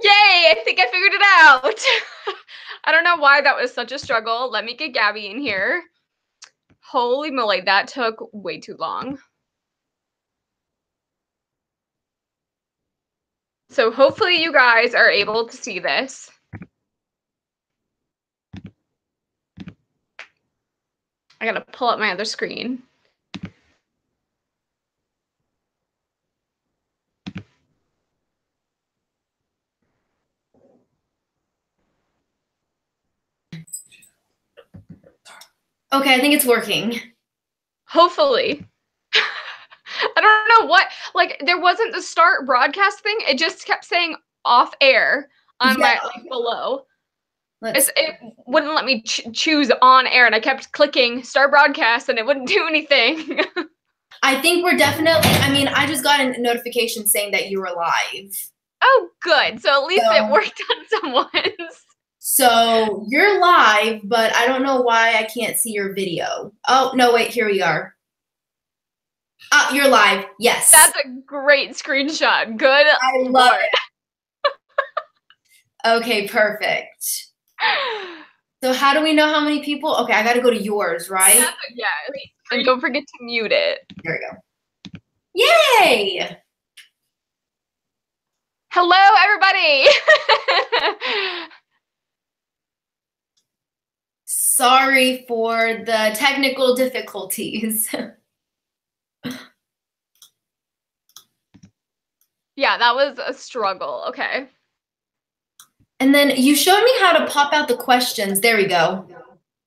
Yay! I think I figured it out. I don't know why that was such a struggle. Let me get Gabby in here. Holy moly, that took way too long. So hopefully you guys are able to see this. I gotta pull up my other screen. Okay, I think it's working. Hopefully. I don't know what, like, there wasn't the start broadcast thing. It just kept saying off air on my, like, below. It wouldn't let me choose on air, and I kept clicking start broadcast, and it wouldn't do anything. I think we're definitely, I mean, I just got a notification saying that you were live. Oh, good. So at least it worked on someone's. So you're live, but I don't know why I can't see your video. Oh, no, wait, here we are. Oh, you're live. Yes. That's a great screenshot. Good. I love it. Okay, perfect. So how do we know how many people? Okay, I got to go to yours, right? Yeah. And don't forget to mute it. There we go. Yay! Hello, everybody. Sorry for the technical difficulties. Yeah, that was a struggle. Okay. And then you showed me how to pop out the questions. There we go.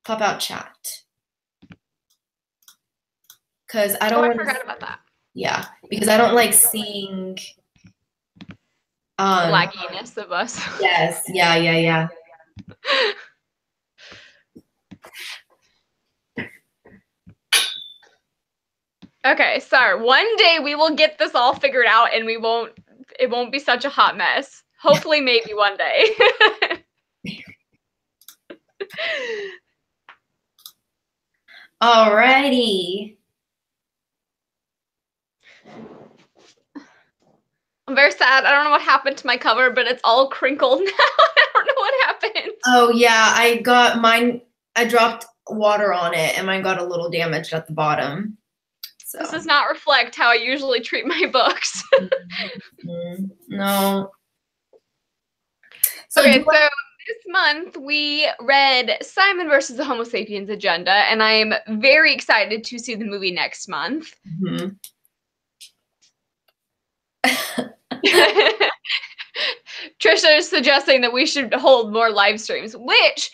Pop out chat. Because I don't. I forgot about that. Yeah, because I don't like seeing lagginess of us. Yes. Yeah. Okay, so one day we will get this all figured out, and it won't be such a hot mess. Hopefully, maybe one day. Alrighty. I'm very sad. I don't know what happened to my cover, but it's all crinkled now. I don't know what happened. Oh yeah, I got mine. I dropped water on it, and mine got a little damaged at the bottom. So. This does not reflect how I usually treat my books. No. So this month we read Simon versus the Homo Sapiens Agenda, and I am very excited to see the movie next month. Mm-hmm. Trisha is suggesting that we should hold more live streams, which,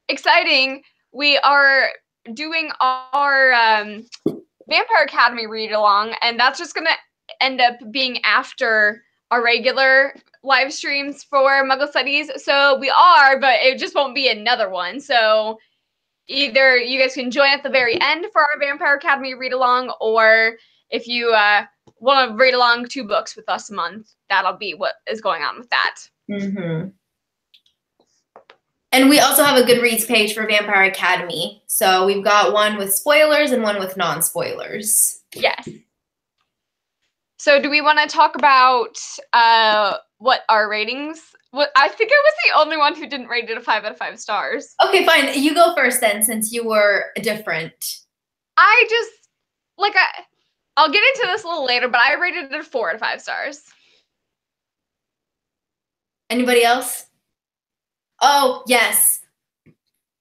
exciting, we are doing our Vampire Academy read-along, and that's just going to end up being after our regular live streams for Muggle Studies. So we are, but it just won't be another one. So either you guys can join at the very end for our Vampire Academy read-along, or if you want to read along 2 books with us a month, that'll be what is going on with that. Mm-hmm. And we also have a Goodreads page for Vampire Academy. So we've got one with spoilers and one with non-spoilers. Yes. So do we want to talk about what our ratings? I think I was the only one who didn't rate it a 5 out of 5 stars. Okay, fine. You go first then, since you were different. I just, I'll get into this a little later, but I rated it a 4 out of 5 stars. Anybody else? Oh, yes.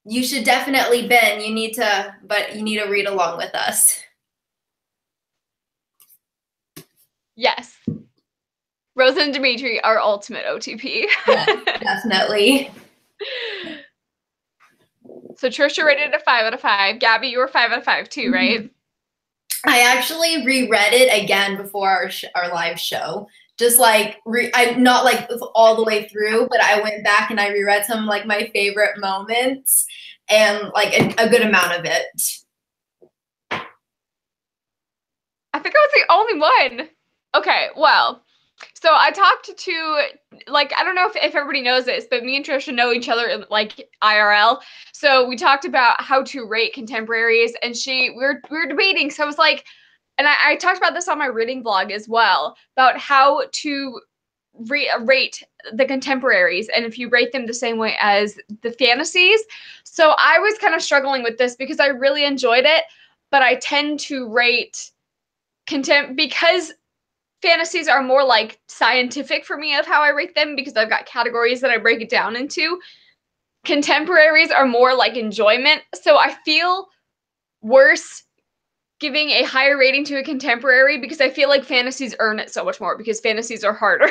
You should definitely, Ben, you need to read along with us. Yes. Rosa and Dimitri are ultimate OTP. Yes, definitely. So Trisha rated it a 5 out of 5. Gabby, you were 5 out of 5 too, right? I actually reread it again before our live show. Just like, I'm not like all the way through, but I went back and I reread some like my favorite moments and like a good amount of it. I think I was the only one. Okay, well, so I talked to, like, I don't know if everybody knows this, but me and Trisha know each other in, like, IRL. So we talked about how to rate contemporaries, and we were debating. So I was like, and I talked about this on my reading blog as well, about how to rate the contemporaries and if you rate them the same way as the fantasies. So I was kind of struggling with this because I really enjoyed it, but I tend to rate because fantasies are more like scientific for me of how I rate them because I've got categories that I break it down into. Contemporaries are more like enjoyment. So I feel worse giving a higher rating to a contemporary because I feel like fantasies earn it so much more because fantasies are harder.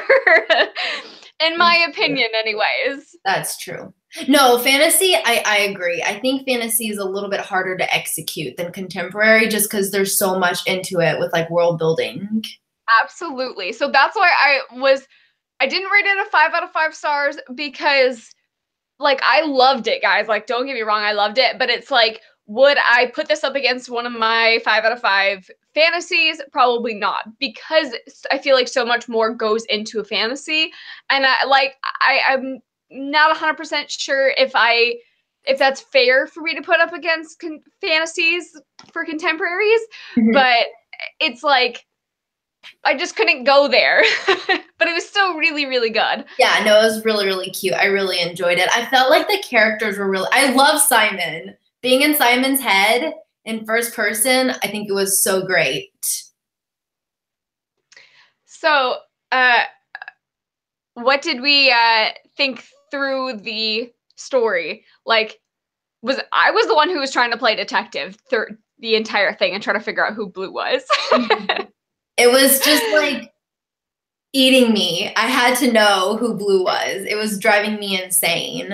In my opinion, anyways. That's true. No, fantasy, I agree. I think fantasy is a little bit harder to execute than contemporary just because there's so much into it with like world building. Absolutely. So that's why I didn't rate it a 5 out of 5 stars because like I loved it, guys. Like don't get me wrong, I loved it, but it's like would I put this up against one of my 5 out of 5 fantasies? Probably not, because I feel like so much more goes into a fantasy, and I'm not 100% sure if that's fair for me to put up against fantasies for contemporaries, but it's like I just couldn't go there. But it was still really, really good. Yeah, no, it was really, really cute. I really enjoyed it. I felt like the characters were really, I love Simon. Being in Simon's head in first person, I think it was so great. So, what did we think through the story? Like, I was the one who was trying to play detective through the entire thing and try to figure out who Blue was. It was just like eating me. I had to know who Blue was. It was driving me insane.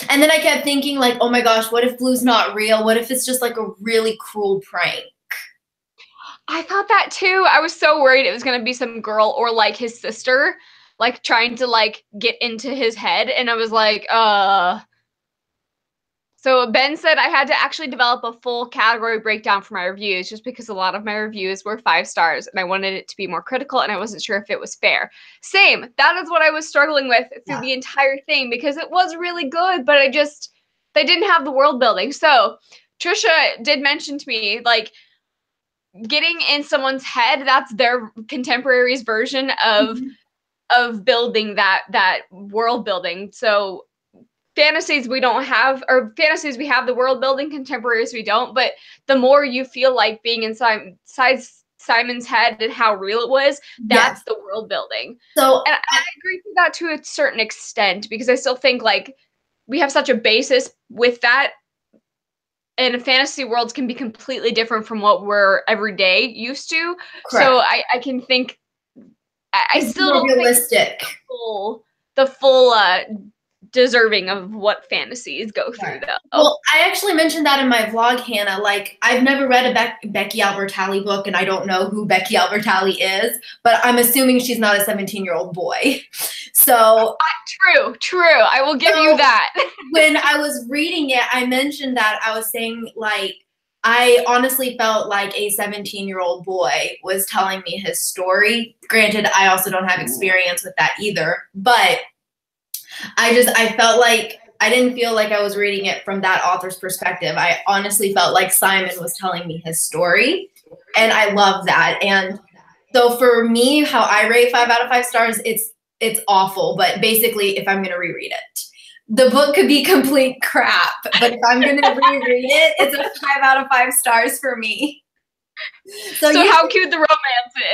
And then I kept thinking like, oh my gosh, what if Blue's not real? What if it's just like a really cruel prank? I thought that too. I was so worried it was going to be some girl or like his sister, like trying to like get into his head. And I was like, So Ben said I had to actually develop a full category breakdown for my reviews just because a lot of my reviews were 5 stars and I wanted it to be more critical and I wasn't sure if it was fair. Same. That is what I was struggling with through the entire thing because it was really good, but they didn't have the world building. So Trisha did mention to me, like, getting in someone's head, that's their contemporaries version of building that world building. So fantasies we don't have, or fantasies we have the world building, contemporaries we don't, but the more you feel like being inside Simon's head and how real it was, that's the world building. So and I agree with that to a certain extent because I still think like we have such a basis with that, and fantasy worlds can be completely different from what we're everyday used to. Correct. So I can think I still don't realistic. Think the full deserving of what fantasies go through, though. Well, I actually mentioned that in my vlog, Hannah. Like, I've never read a Becky Albertalli book, and I don't know who Becky Albertalli is, but I'm assuming she's not a 17-year-old boy. So true. I will give you that. When I was reading it, I mentioned that I was saying, like, I honestly felt like a 17-year-old boy was telling me his story. Granted, I also don't have experience with that either, but I felt like I didn't feel like I was reading it from that author's perspective. I honestly felt like Simon was telling me his story, and I love that. And so for me, how I rate 5 out of 5 stars, it's awful, but basically if I'm going to reread it. The book could be complete crap, but if I'm going to reread it, it's a 5 out of 5 stars for me. So how cute the romance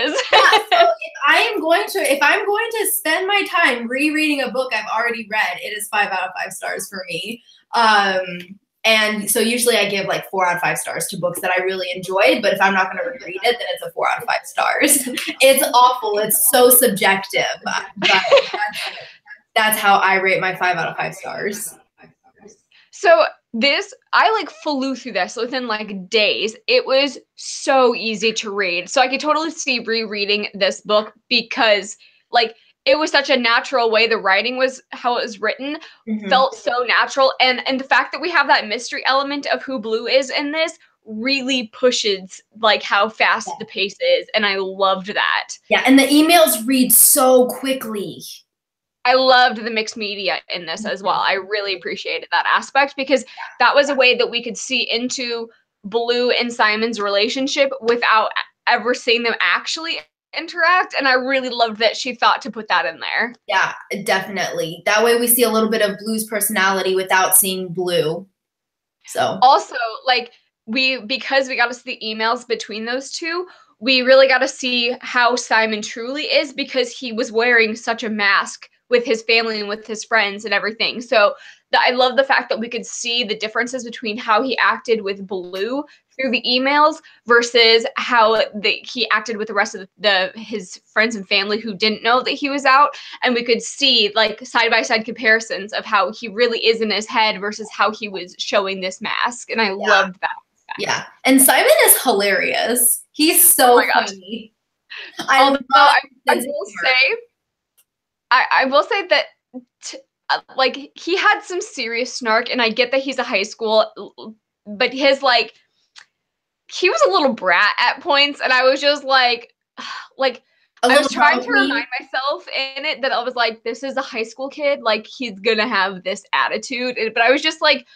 is. Yeah, so if I'm going to spend my time rereading a book I've already read, it is 5 out of 5 stars for me. And so usually I give like 4 out of 5 stars to books that I really enjoyed, but if I'm not going to reread it, then it's a 4 out of 5 stars. It's awful. It's so subjective, but that's how I rate my 5 out of 5 stars. So I like flew through this within like days. It was so easy to read. So I could totally see rereading this book because like it was such a natural way the writing was, how it was written, felt so natural. And the fact that we have that mystery element of who Blue is in this really pushes like how fast the pace is. And I loved that. Yeah, and the emails read so quickly. I loved the mixed media in this as well. I really appreciated that aspect because that was a way that we could see into Blue and Simon's relationship without ever seeing them actually interact, and I really loved that she thought to put that in there. Yeah, definitely. That way we see a little bit of Blue's personality without seeing Blue. So also, like, because we got to see the emails between those two, we really got to see how Simon truly is, because he was wearing such a mask with his family and with his friends and everything. So I love the fact that we could see the differences between how he acted with Blue through the emails versus how he acted with the rest of his friends and family who didn't know that he was out. And we could see like side-by-side comparisons of how he really is in his head versus how he was showing this mask. And I loved that. Yeah. And Simon is hilarious. He's so funny. Although I will say that like he had some serious snark, and I get that he's a high school, but he was a little brat at points, and I was just like I was trying to remind myself in it that I was like, this is a high school kid, like he's gonna have this attitude, but I was just like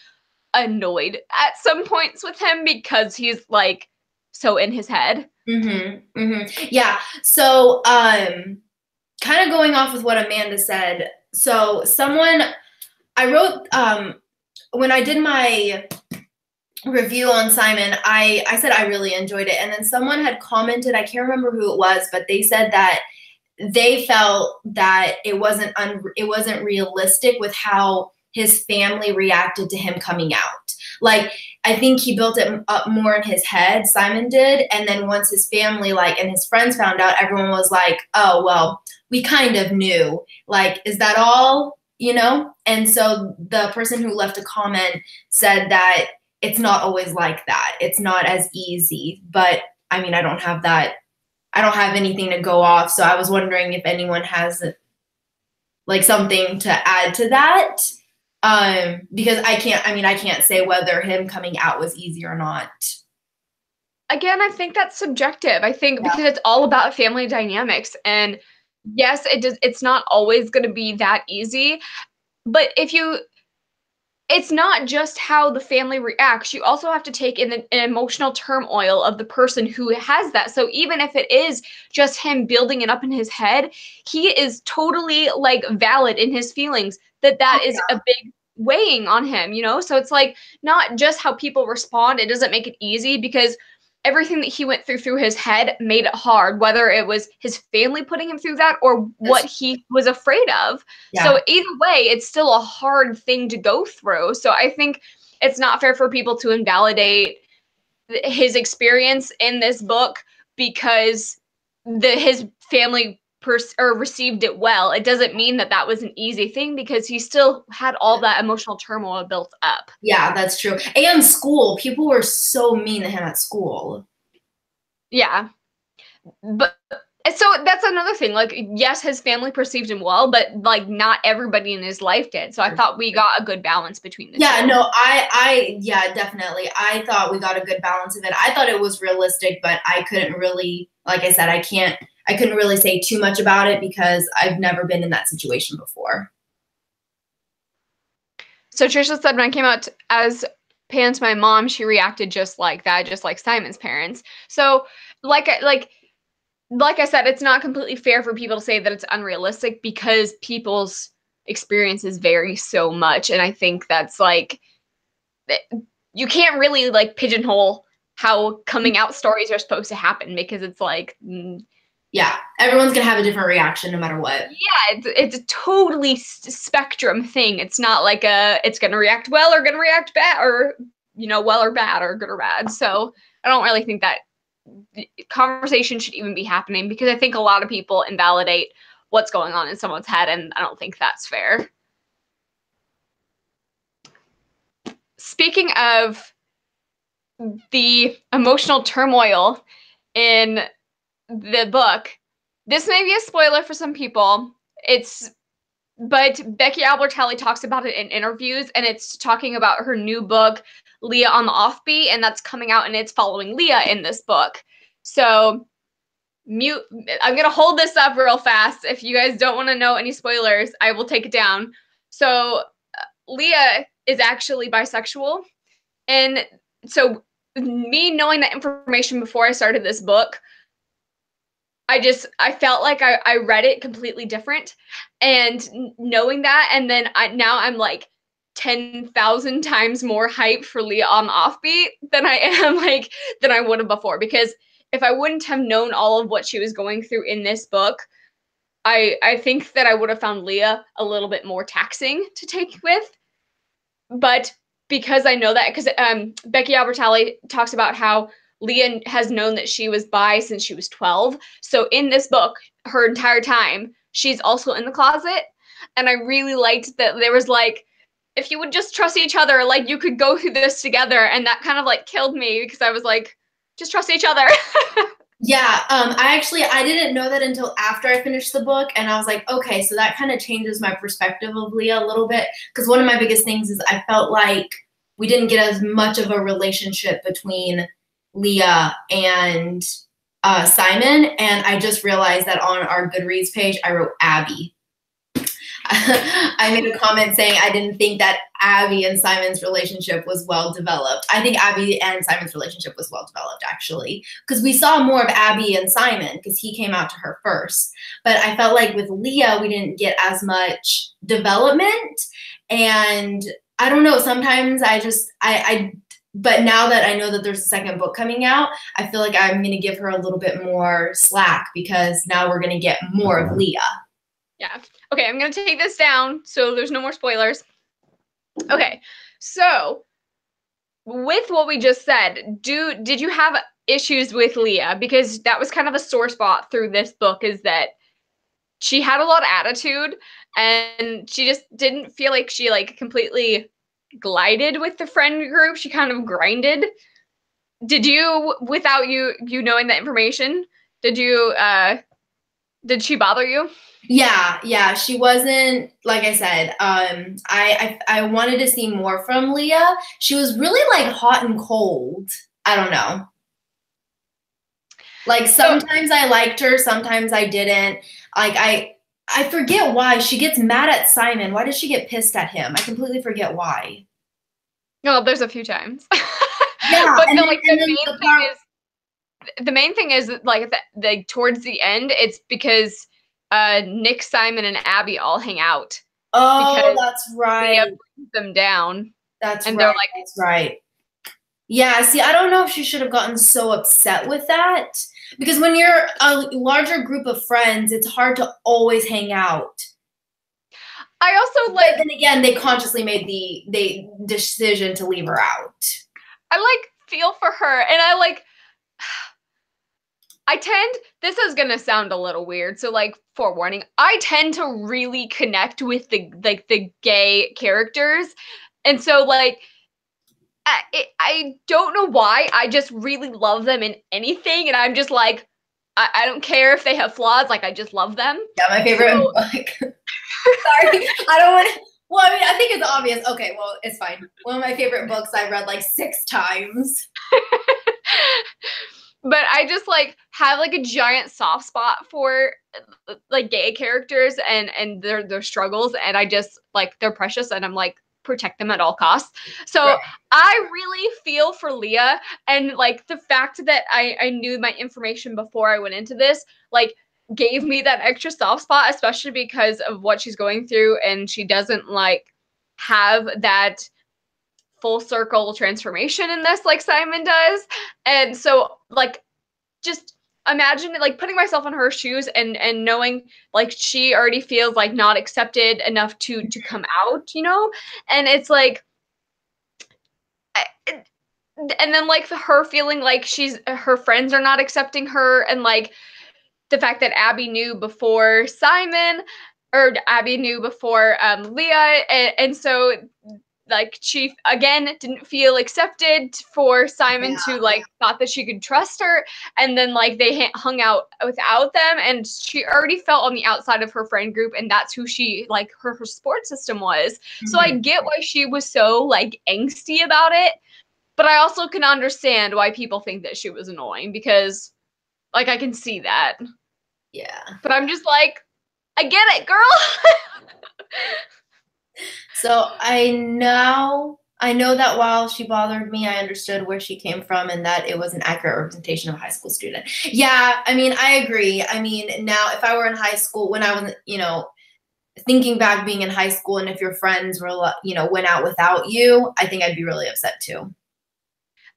annoyed at some points with him because he's like so in his head. Yeah. So kind of going off with what Amanda said. So I wrote, when I did my review on Simon, I said I really enjoyed it. And then someone had commented, I can't remember who it was, but they said that they felt that it wasn't realistic with how his family reacted to him coming out. Like, I think he built it up more in his head, Simon did. And then once his family, and his friends found out, everyone was like, oh, well, we kind of knew. Like, is that all? And so the person who left a comment said that it's not always like that. It's not as easy. But I mean, I don't have anything to go off. So I was wondering if anyone has something to add to that. Because I can't say whether him coming out was easy or not. Again, I think that's subjective. I think because it's all about family dynamics, and yes, it's not always going to be that easy, but it's not just how the family reacts. You also have to take in an emotional turmoil of the person who has that. So even if it is just him building it up in his head, he is totally valid in his feelings that is a big weighing on him, So it's not just how people respond. It doesn't make it easy because everything that he went through his head made it hard, whether it was his family putting him through that or what he was afraid of. Yeah. So either way, it's still a hard thing to go through. So I think it's not fair for people to invalidate his experience in this book because his family received it well. It doesn't mean that was an easy thing because he still had all that emotional turmoil built up. Yeah, that's true. And school, people were so mean to him at school. Yeah. But so that's another thing. Yes, his family perceived him well, but not everybody in his life did. So I thought we got a good balance between the two. Yeah, no, yeah, definitely. I thought we got a good balance of it. I thought it was realistic, but I couldn't really, like I said, I couldn't really say too much about it because I've never been in that situation before. So Trisha said when I came out as Pan to my mom, she reacted just like that, just like Simon's parents. So like I said, it's not completely fair for people to say that it's unrealistic because people's experiences vary so much. And I think that's you can't really pigeonhole how coming out stories are supposed to happen because it's yeah, everyone's going to have a different reaction no matter what. Yeah, it's a totally spectrum thing. It's not it's going to react well or going to react bad or, well or bad or good or bad. So I don't really think that conversation should even be happening because I think a lot of people invalidate what's going on in someone's head, and I don't think that's fair. Speaking of the emotional turmoil in the book, this may be a spoiler for some people. But Becky Albertalli talks about it in interviews, and it's talking about her new book, Leah on the Offbeat, and that's coming out, and it's following Leah in this book. So I'm going to hold this up real fast. If you guys don't want to know any spoilers, I will take it down. So Leah is actually bisexual. And so me knowing that information before I started this book I felt like I read it completely different, and knowing that, and then now I'm like 10,000 times more hyped for Leah on Offbeat than I am like than I would have before, because if I wouldn't have known all of what she was going through in this book, I think that I would have found Leah a little bit more taxing to take with. But because I know that, because Becky Albertalli talks about how Leah has known that she was bi since she was 12. So in this book, her entire time, she's also in the closet. And I really liked that there was like, if you would just trust each other, like you could go through this together. And that kind of like killed me because I was like, just trust each other. Yeah, I didn't know that until after I finished the book, and I was like, okay, so that kind of changes my perspective of Leah a little bit, because one of my biggest things is I felt like we didn't get as much of a relationship between Leah and Simon, and I just realized that on our Goodreads page, I wrote Abby. I made a comment saying I didn't think that Abby and Simon's relationship was well developed. I think Abby and Simon's relationship was well developed, actually, because we saw more of Abby and Simon because he came out to her first. But I felt like with Leah, we didn't get as much development. And I don't know, sometimes but now that I know that there's a second book coming out, I feel like I'm going to give her a little bit more slack because now we're going to get more of Leah. Yeah. Okay, I'm going to take this down so there's no more spoilers. Okay, so with what we just said, did you have issues with Leah? Because that was kind of a sore spot through this book, is that she had a lot of attitude and she just didn't feel like she like completely glided with the friend group. She kind of grinded. Did you, without you knowing that information, did she bother you? Yeah, she wasn't, like I said, I wanted to see more from Leah. She was really like hot and cold. I don't know. Like sometimes I liked her, sometimes I didn't. Like I forget why she gets mad at Simon. Why does she get pissed at him? I completely forget why. No, there's a few times. Yeah, but no, like the main thing is like towards the end, it's because Nick, Simon, and Abby all hang out. Oh, that's right. Leah brings them down. That's and right. They're like, that's right. Yeah, see, I don't know if she should have gotten so upset with that, because when you're a larger group of friends, it's hard to always hang out. I also like. But then again, they consciously made the decision to leave her out. I like feel for her, and I like. This is gonna sound a little weird, so like forewarning, I tend to really connect with the gay characters, and so like I don't know why, I just really love them in anything, and I'm just like I don't care if they have flaws, like I just love them. Yeah, my favorite book. Sorry, I don't want to. Well, I mean, I think it's obvious. Okay, well, it's fine. One of my favorite books I read like 6 times. But I just like have like a giant soft spot for like gay characters and their struggles, and I just like they're precious, and I'm like protect them at all costs. So right. I really feel for Leah, and like the fact that I knew my information before I went into this like gave me that extra soft spot, especially because of what she's going through, and she doesn't like have that full circle transformation in this like Simon does. And so like just imagine like putting myself in her shoes and knowing like she already feels like not accepted enough to come out, you know? And it's like and then like her feeling like her friends are not accepting her, and like the fact that Abby knew before Simon, or Abby knew before Leah, and so like she again didn't feel accepted for Simon to like thought that she could trust her, and then like they hung out without them, and she already felt on the outside of her friend group, and that's who she like her support system was. Mm-hmm. So I get why she was so like angsty about it, but I also can understand why people think that she was annoying, because like I can see that. Yeah. But I'm just like, I get it, girl. So I now I know that while she bothered me, I understood where she came from and that it was an accurate representation of a high school student. Yeah, I mean, I agree. I mean, now if I were in high school, when I was, thinking back being in high school, and if your friends were, went out without you, I think I'd be really upset too.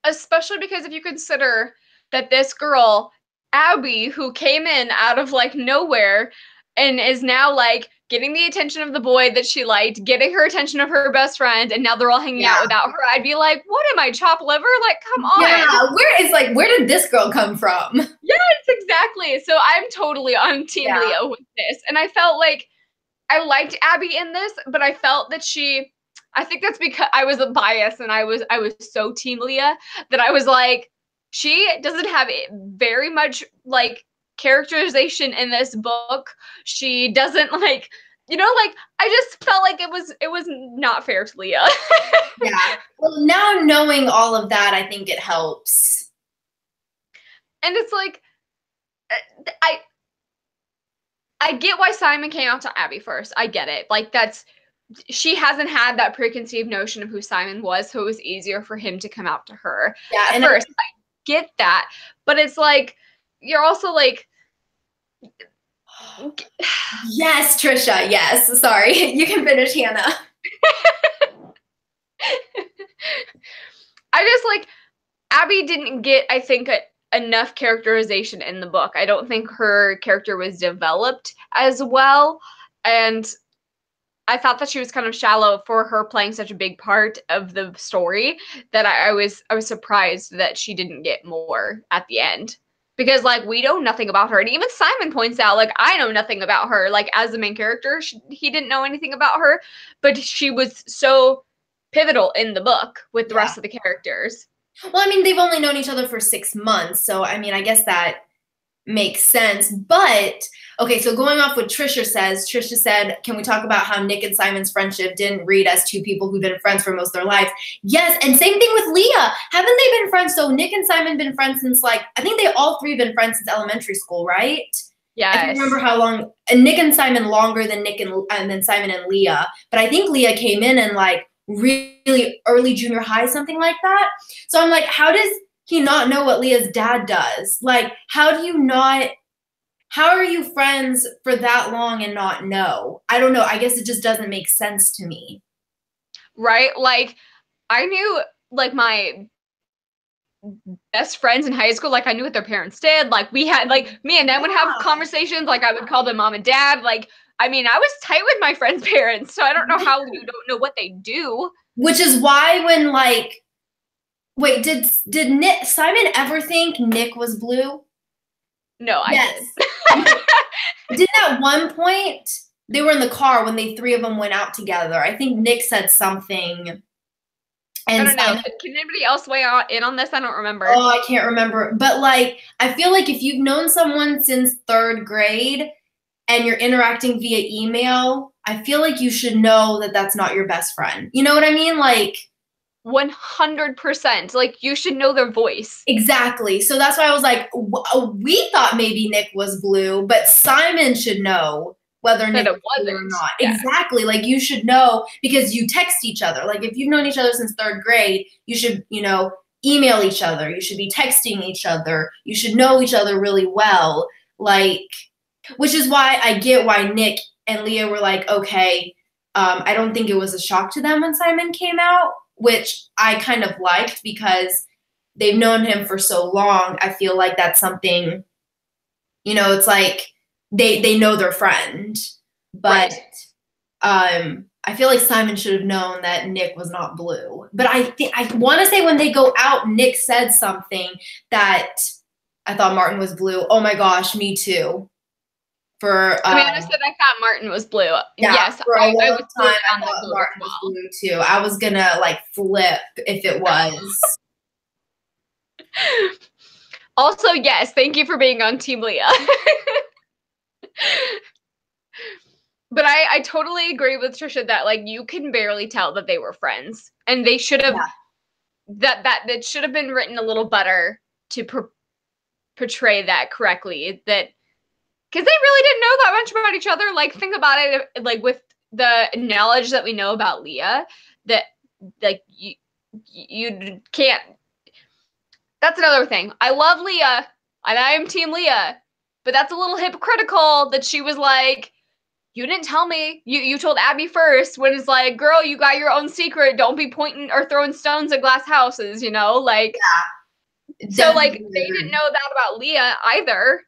Especially because if you consider that this girl, Abby, who came in out of like nowhere and is now like getting the attention of the boy that she liked, getting her attention of her best friend, and now they're all hanging out without her, I'd be like, what am I, chopped liver? Like, come on. Yeah, where did this girl come from? Yes, exactly. So I'm totally on Team Leah with this. And I felt like I liked Abby in this, but I felt that I think that's because I was a bias and I was so Team Leah that I was like, she doesn't have very much like characterization in this book. She doesn't like, I just felt like it was not fair to Leah. Yeah. Well, now knowing all of that, I think it helps. And it's like, I get why Simon came out to Abby first. I get it. Like she hasn't had that preconceived notion of who Simon was, so it was easier for him to come out to her. Yeah, at first. I get that. But it's like, you're also like... Yes, Trisha, yes. Sorry. You can finish, Hannah. I just like, Abby didn't get, I think, enough characterization in the book. I don't think her character was developed as well. And I thought that she was kind of shallow for her playing such a big part of the story that I was surprised that she didn't get more at the end. Because, like, we know nothing about her. And even Simon points out, like, I know nothing about her. Like, as the main character, he didn't know anything about her. But she was so pivotal in the book with the rest of the characters. Well, I mean, they've only known each other for 6 months. So, I mean, I guess that makes sense. But, okay, so going off what Trisha said, can we talk about how Nick and Simon's friendship didn't read as two people who've been friends for most of their lives? Yes, and same thing with Leah. Haven't they been friends? So Nick and Simon been friends since, like, I think they all three been friends since elementary school, right? Yes. I can't remember how long. And Nick and Simon longer than and then Simon and Leah. But I think Leah came in like, really early junior high, something like that. So I'm like, how does he not know what Leah's dad does? Like, how are you friends for that long and not know? I don't know. I guess it just doesn't make sense to me. Right? Like, I knew, like, my best friends in high school, like, I knew what their parents did. Like, we had, like, me and them would have conversations. Like, I would call them mom and dad. Like, I mean, I was tight with my friends' parents, so I don't know how you don't know what they do. Which is why when, like, wait, did Simon ever think Nick was blue? No, I did. Didn't at one point, they were in the car when the three of them went out together. I think Nick said something. And I don't know. Can anybody else weigh in on this? I don't remember. Oh, I can't remember. But, like, I feel like if you've known someone since 3rd grade and you're interacting via email, I feel like you should know that that's not your best friend. You know what I mean? Like, 100%. Like, you should know their voice. Exactly. So that's why I was like, we thought maybe Nick was blue, but Simon should know whether Nick was blue or not. Yeah. Exactly. Like, you should know because you text each other. Like, if you've known each other since 3rd grade, you should, email each other. You should be texting each other. You should know each other really well. Like, which is why I get why Nick and Leah were like, okay, I don't think it was a shock to them when Simon came out, which I kind of liked because they've known him for so long. I feel like that's something, it's like they know their friend. But I feel like Simon should have known that Nick was not blue. But I want to say when they go out, Nick said something that I thought Martin was blue. Oh my gosh, me too. I said I thought Martin was blue. Yeah, yes, for a long I was time I thought Martin was blue too. I was gonna like flip if it was. Also, yes, thank you for being on Team Leah. But I totally agree with Trisha that, like, you can barely tell that they were friends, and they should have that should have been written a little better to portray that correctly. That because they really didn't know that much about each other. Like, think about it, like, with the knowledge that we know about Leah, that like you can't. That's another thing. I love Leah, and I am Team Leah, but that's a little hypocritical that she was like, you didn't tell me. You told Abby first, when it's like, girl, you got your own secret. Don't be pointing or throwing stones at glass houses, you know? Like, yeah, so like they didn't know that about Leah either.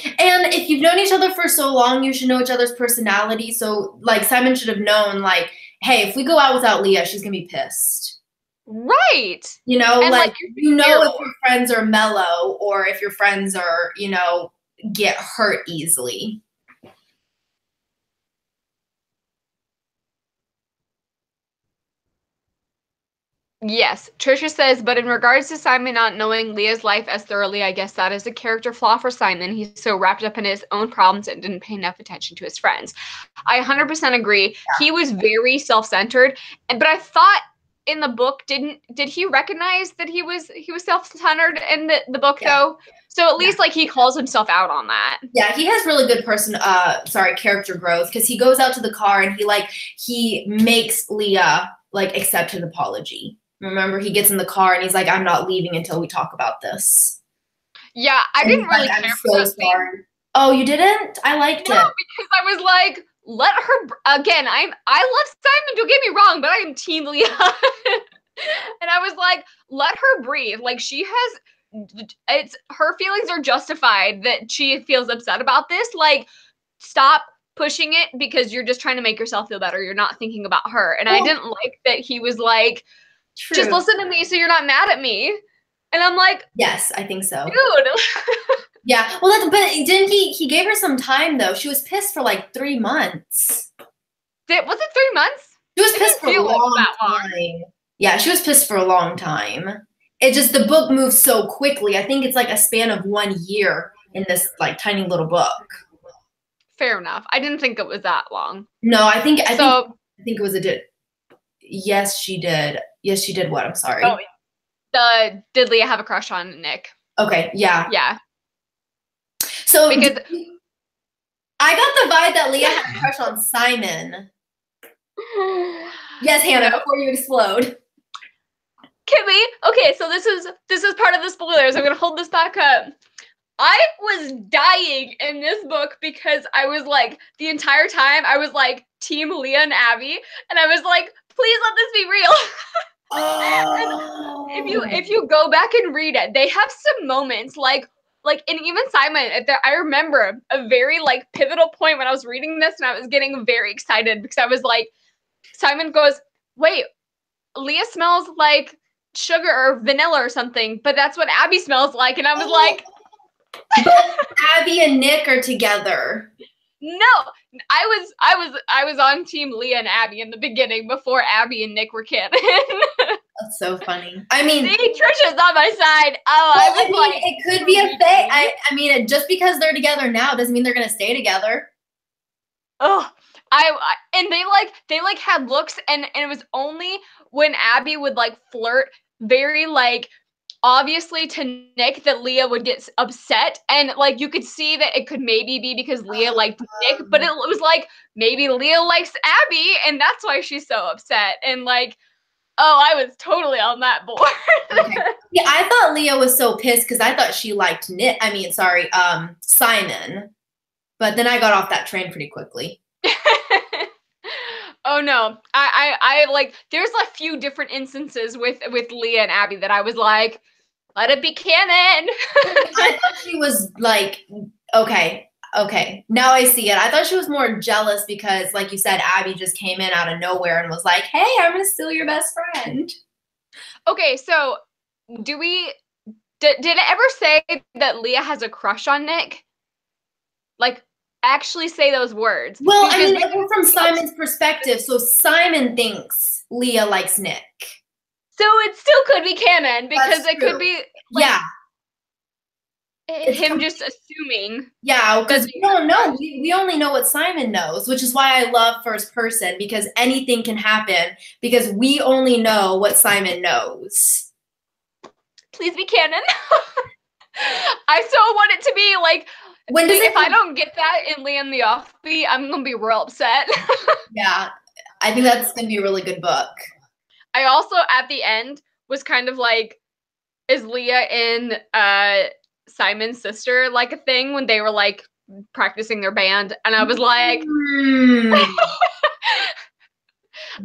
And if you've known each other for so long, you should know each other's personality. So like Simon should have known, like, hey, if we go out without Leah, she's gonna be pissed. Right. You know, and like you know if your friends are mellow or if your friends are, you know, get hurt easily. Yes, Trisha says, but in regards to Simon not knowing Leah's life as thoroughly, I guess that is a character flaw for Simon. He's so wrapped up in his own problems and didn't pay enough attention to his friends. I 100% agree. Yeah. He was very self-centered, but I thought in the book, did he recognize that he was self-centered in the book though? So at least like he calls himself out on that. Yeah, he has really good character growth, because he goes out to the car and he makes Leah like accept his apology. Remember, he gets in the car and he's like, I'm not leaving until we talk about this. Yeah, I didn't really care for that scene. Oh, you didn't? I liked it. No, because I was like, let her, again, I love Simon, don't get me wrong, but I am Team Leah. And I was like, let her breathe. Like, her feelings are justified that she feels upset about this. Like, stop pushing it because you're just trying to make yourself feel better. You're not thinking about her. And I didn't like that he was like, true, just listen to me so you're not mad at me. And I'm like, yes, I think so. Dude. Yeah. Well, but didn't he gave her some time though. She was pissed for like 3 months. Was it 3 months? She was pissed for a long time. Yeah, she was pissed for a long time. It just, the book moves so quickly. I think it's like a span of 1 year in this like tiny little book. Fair enough. I didn't think it was that long. No, I think it was yes, she did. Yes, she did what? I'm sorry. Oh, did Leah have a crush on Nick? Okay, yeah. Yeah. So because I got the vibe that Leah had a crush on Simon. Yes, Hannah, before you explode. Kimmy, okay, so this is part of the spoilers. I'm gonna hold this back up. I was dying in this book because I was like, the entire time I was like Team Leah and Abby, and I was like, please let this be real. Oh. If you go back and read it, they have some moments like and even Simon, I remember a very like pivotal point when I was reading this and I was getting very excited because I was like, Simon goes, wait, Leah smells like sugar or vanilla or something, but that's what Abby smells like. And I was like, but Abby and Nick are together. No, I was on Team Leah and Abby in the beginning before Abby and Nick were canon. That's so funny. I mean, see, Trisha's on my side. Oh, well, I mean, it could be a thing. I mean, just because they're together now doesn't mean they're gonna stay together. Oh, and they had looks, and it was only when Abby would like flirt very like obviously to Nick that Leah would get upset, and like you could see that it could maybe be because Leah liked Nick, but it was like maybe Leah likes Abby and that's why she's so upset. And like, oh, I was totally on that board. Okay. Yeah, I thought Leah was so pissed because I thought she liked Simon, but then I got off that train pretty quickly. Oh no, I like there's a few different instances with Leah and Abby that I was like, let it be canon. I thought she was like, okay, now I see it. I thought she was more jealous because, like you said, Abby just came in out of nowhere and was like, hey, I'm gonna steal your best friend. Okay, so did it ever say that Leah has a crush on Nick? Like, actually say those words. Well, I mean, from Simon's perspective, so Simon thinks Leah likes Nick. So it still could be canon because it could be like, it's him just assuming. Yeah, because we don't know. We only know what Simon knows, which is why I love first person, because anything can happen because we only know what Simon knows. Please be canon. I so want it to be like, if I don't get that in Liam the Offbeat, I'm gonna be real upset. Yeah, I think that's gonna be a really good book. I also at the end was kind of like, is Leah in Simon's sister like a thing when they were like practicing their band? And I was like,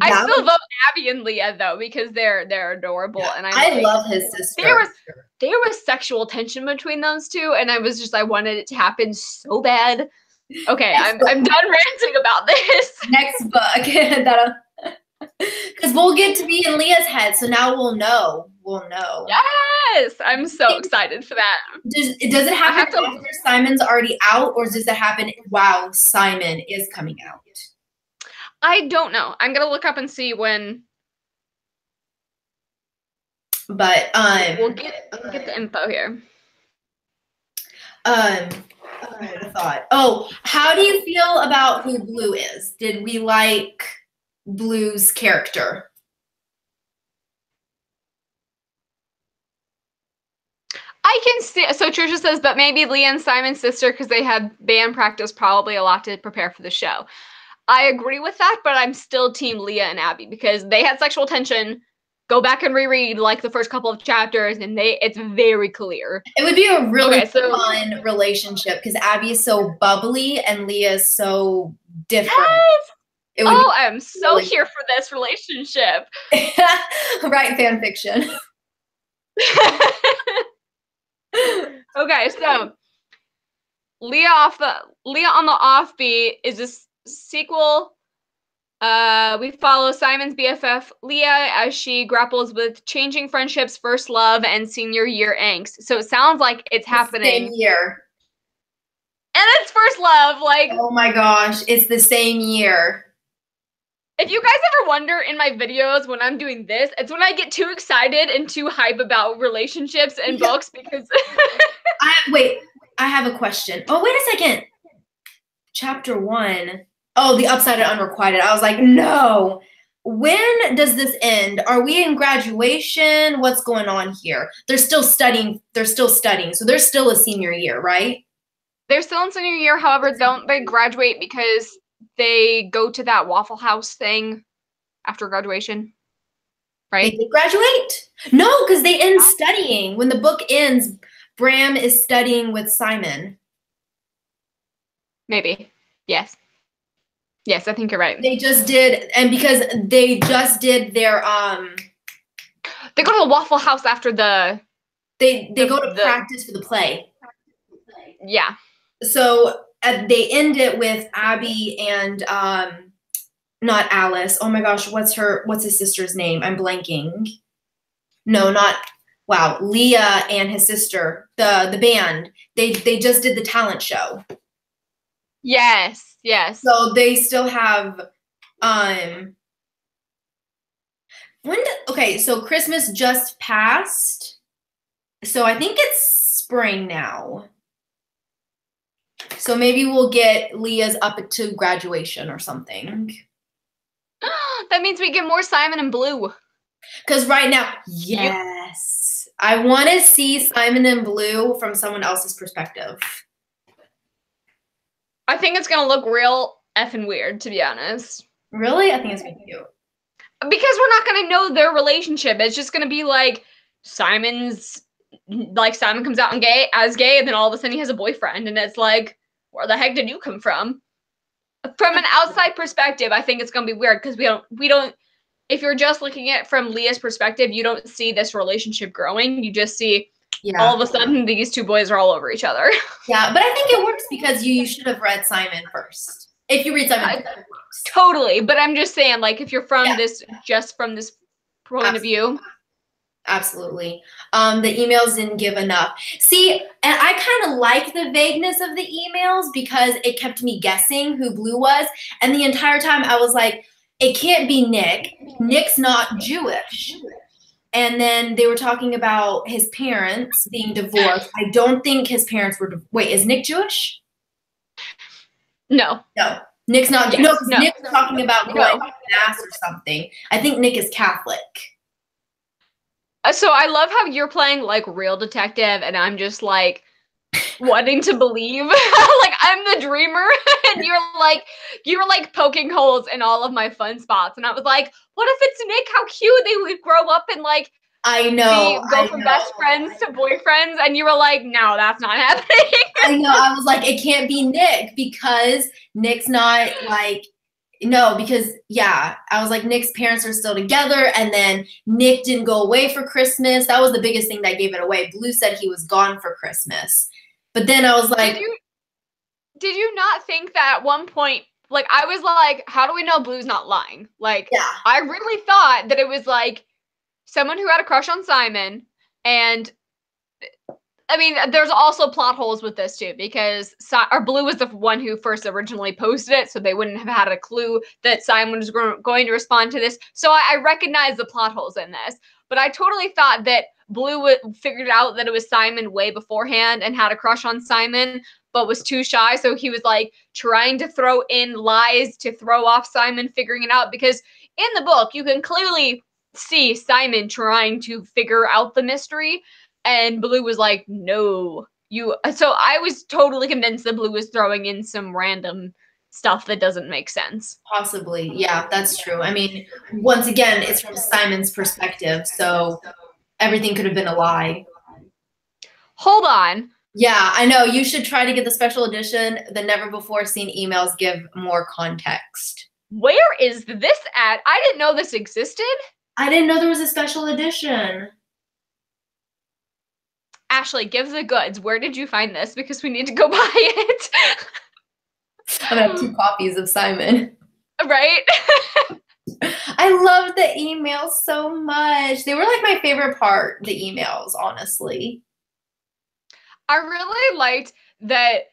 I still vote Abby and Leah though because they're adorable, yeah, and I love his sister. There was sexual tension between those two, and I was just I wanted it to happen so bad. Okay, I'm done ranting about this. Next book, because we'll get to be in Leah's head, so now we'll know. We'll know. Yes, I'm so excited for that. Does it happen after Simon's already out, or does it happen while Simon is coming out? I don't know. I'm gonna look up and see when. But we'll get the info here. I had a thought. Oh, how do you feel about who Blue is? Did we like Blue's character? I can see. So Trisha says, but maybe Leah and Simon's sister because they had band practice probably a lot to prepare for the show. I agree with that, but I'm still team Leah and Abby because they had sexual tension. Go back and reread like the first couple of chapters, and it's very clear. It would be a really fun relationship because Abby is so bubbly and Leah is so different. Yes! I'm so here for this relationship. Right, fan fiction. Okay, so Leah on the Offbeat is this sequel. We follow Simon's BFF Leah as she grapples with changing friendships, first love, and senior year angst. So it sounds like it's happening. Same year. And it's first love, like. Oh my gosh, it's the same year. If you guys ever wonder in my videos when I'm doing this, it's when I get too excited and too hype about relationships and books because. Wait, I have a question. Oh, wait a second. Chapter 1. Oh, the Upside and Unrequited. I was like, no. When does this end? Are we in graduation? What's going on here? They're still studying. So there's still a senior year, right? They're still in senior year. However, don't they graduate because they go to that Waffle House thing after graduation? Right? They graduate? No, because they end studying. When the book ends, Bram is studying with Simon. Maybe. Yes. Yes, I think you're right. They just did, and because they just did their they go to the Waffle House after they go to practice for the play. Yeah. So they end it with Abby and not Alice. Oh my gosh, what's his sister's name? I'm blanking. No, wow, Leah and his sister, the band. They just did the talent show. Yes. Yes. So they still have okay, so Christmas just passed. So I think it's spring now. So maybe we'll get Leah's up to graduation or something. That means we get more Simon and Blue. Because right now, yes. I want to see Simon and Blue from someone else's perspective. I think it's going to look real effing weird, to be honest. Really? I think it's going to be cute. Because we're not going to know their relationship. It's just going to be like Simon comes out as gay, and then all of a sudden he has a boyfriend, and it's like, where the heck did you come from? From an outside perspective, I think it's going to be weird because we don't, if you're just looking at it from Leah's perspective, you don't see this relationship growing. You just see all of a sudden these two boys are all over each other. Yeah, but I think it works because you should have read Simon first. If you read Simon, it works. Totally. But I'm just saying, like, if you're from this point of view. Absolutely. The emails didn't give enough. See, and I kind of like the vagueness of the emails because it kept me guessing who Blue was. And the entire time I was like, it can't be Nick. Nick's not Jewish. And then they were talking about his parents being divorced. I don't think his parents were. Wait, is Nick Jewish? No. No. Nick's not. Yes. No, because Nick's talking about going to mass or something. I think Nick is Catholic. So I love how you're playing like real detective, and I'm just like wanting to believe. Like, I'm the dreamer, and you were like poking holes in all of my fun spots. And I was like, what if it's Nick? How cute they would grow up and like go from best friends to boyfriends. And you were like, no, that's not happening. I know. I was like, it can't be Nick because Nick's not like, no, because yeah, I was like, Nick's parents are still together, and then Nick didn't go away for Christmas. That was the biggest thing that gave it away. Blue said he was gone for Christmas. But then I was like, did you not think that at one point, like, I was like, how do we know Blue's not lying? Like, yeah. I really thought that it was like someone who had a crush on Simon. And I mean, there's also plot holes with this too, because Blue was the one who first originally posted it, so they wouldn't have had a clue that Simon was going to respond to this. So I recognize the plot holes in this, but I totally thought that Blue figured out that it was Simon way beforehand and had a crush on Simon, but was too shy. So he was like trying to throw in lies to throw off Simon figuring it out, because in the book, you can clearly see Simon trying to figure out the mystery. And Blue was like, no, so I was totally convinced that Blue was throwing in some random stuff that doesn't make sense. Possibly. Yeah, that's true. I mean, once again, it's from Simon's perspective, so everything could have been a lie. Hold on. Yeah, I know. You should try to get the special edition. The never before seen emails give more context. Where is this at? I didn't know this existed. I didn't know there was a special edition. Ashley, give the goods. Where did you find this? Because we need to go buy it. I'm gonna have 2 copies of Simon. Right? I love the emails so much. They were like my favorite part, the emails, honestly. I really liked that.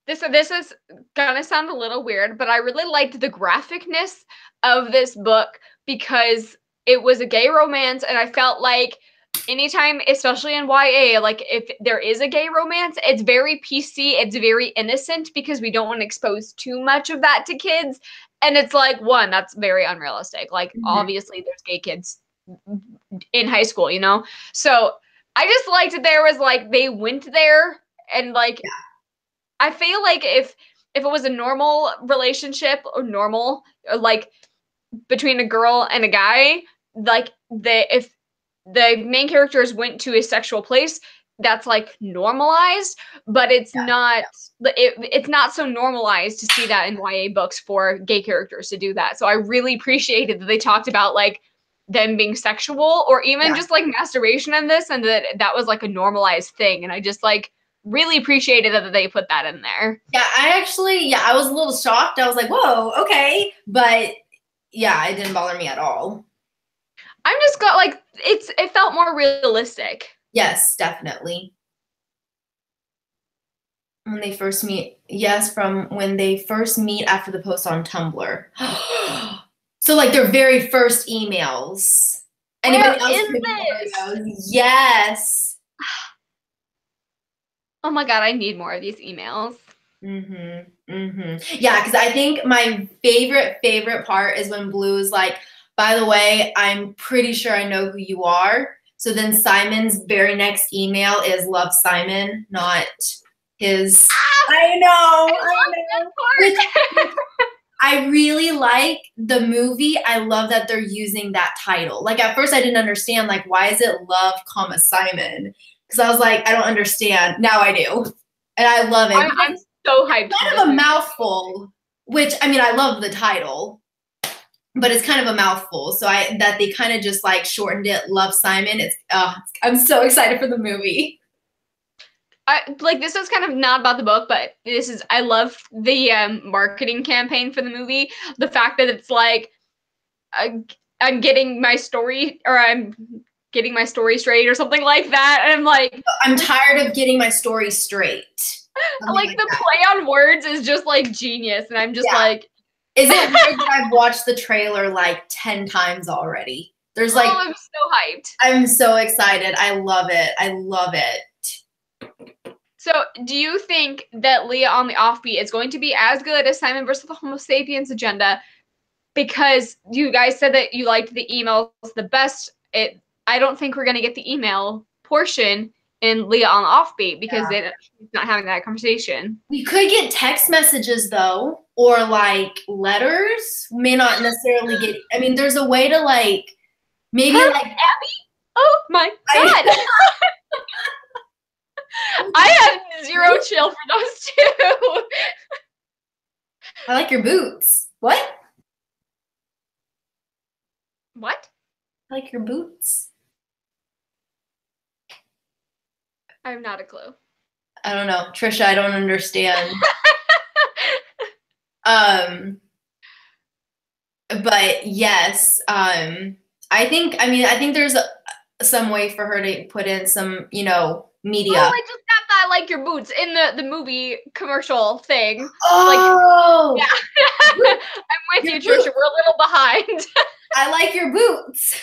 This is gonna sound a little weird, but I really liked the graphicness of this book because it was a gay romance, and I felt like anytime, especially in YA, like if there is a gay romance, it's very PC, it's very innocent because we don't want to expose too much of that to kids. And it's like, one, that's very unrealistic. Like, obviously there's gay kids in high school, you know? So I just liked that there was like, they went there and like, yeah. I feel like if it was a normal relationship or like between a girl and a guy, like if the main characters went to a sexual place, that's like normalized, but it's not it's not so normalized to see that in YA books for gay characters to do that. So I really appreciated that they talked about like them being sexual or even just like masturbation in this, and that was like a normalized thing. And I just like really appreciated that they put that in there. Yeah, I was a little shocked. I was like, whoa, okay. But yeah, it didn't bother me at all. I'm just got like, it felt more realistic. Yes, definitely. When they first meet, yes, from when they first meet after the post on Tumblr. So like their very first emails. Anybody else? Yes. Oh my God, I need more of these emails. Yeah, because I think my favorite part is when Blue's like, by the way, I'm pretty sure I know who you are. So then Simon's very next email is love Simon, not his. I know. I really like the movie. I love that they're using that title. Like at first I didn't understand, like, why is it love, Simon? Because I was like, I don't understand. Now I do. And I love it. I'm so hyped. It's kind of a mouthful, which, I mean, I love the title, but it's kind of a mouthful. So that they kind of just like shortened it, Love Simon. I'm so excited for the movie. Like, this is kind of not about the book, but I love the marketing campaign for the movie. The fact that it's like, I'm getting my story, or I'm getting my story straight or something like that. And I'm like, I'm tired of getting my story straight. Like the play on words is just like genius. And I'm just like, is it weird that I've watched the trailer like 10 times already? There's like, I'm so hyped. I'm so excited. I love it. I love it. So do you think that Leah on the Offbeat is going to be as good as Simon versus the Homo Sapiens agenda? Because you guys said that you liked the emails the best. I don't think we're going to get the email portion and Leah on the offbeat because she's not having that conversation. We could get text messages though, or like letters. We may not necessarily get. I mean, there's a way to like maybe like Abby. Oh my god! I have zero chill for those two. I like your boots. What? What? I like your boots. I have not a clue. I don't know, Trisha. I don't understand. But yes, I think there's some way for her to put in some, you know, media. Oh, I just got that like your boots in the movie commercial thing. Oh, like, yeah. I'm with you, Trisha. We're a little behind. I like your boots.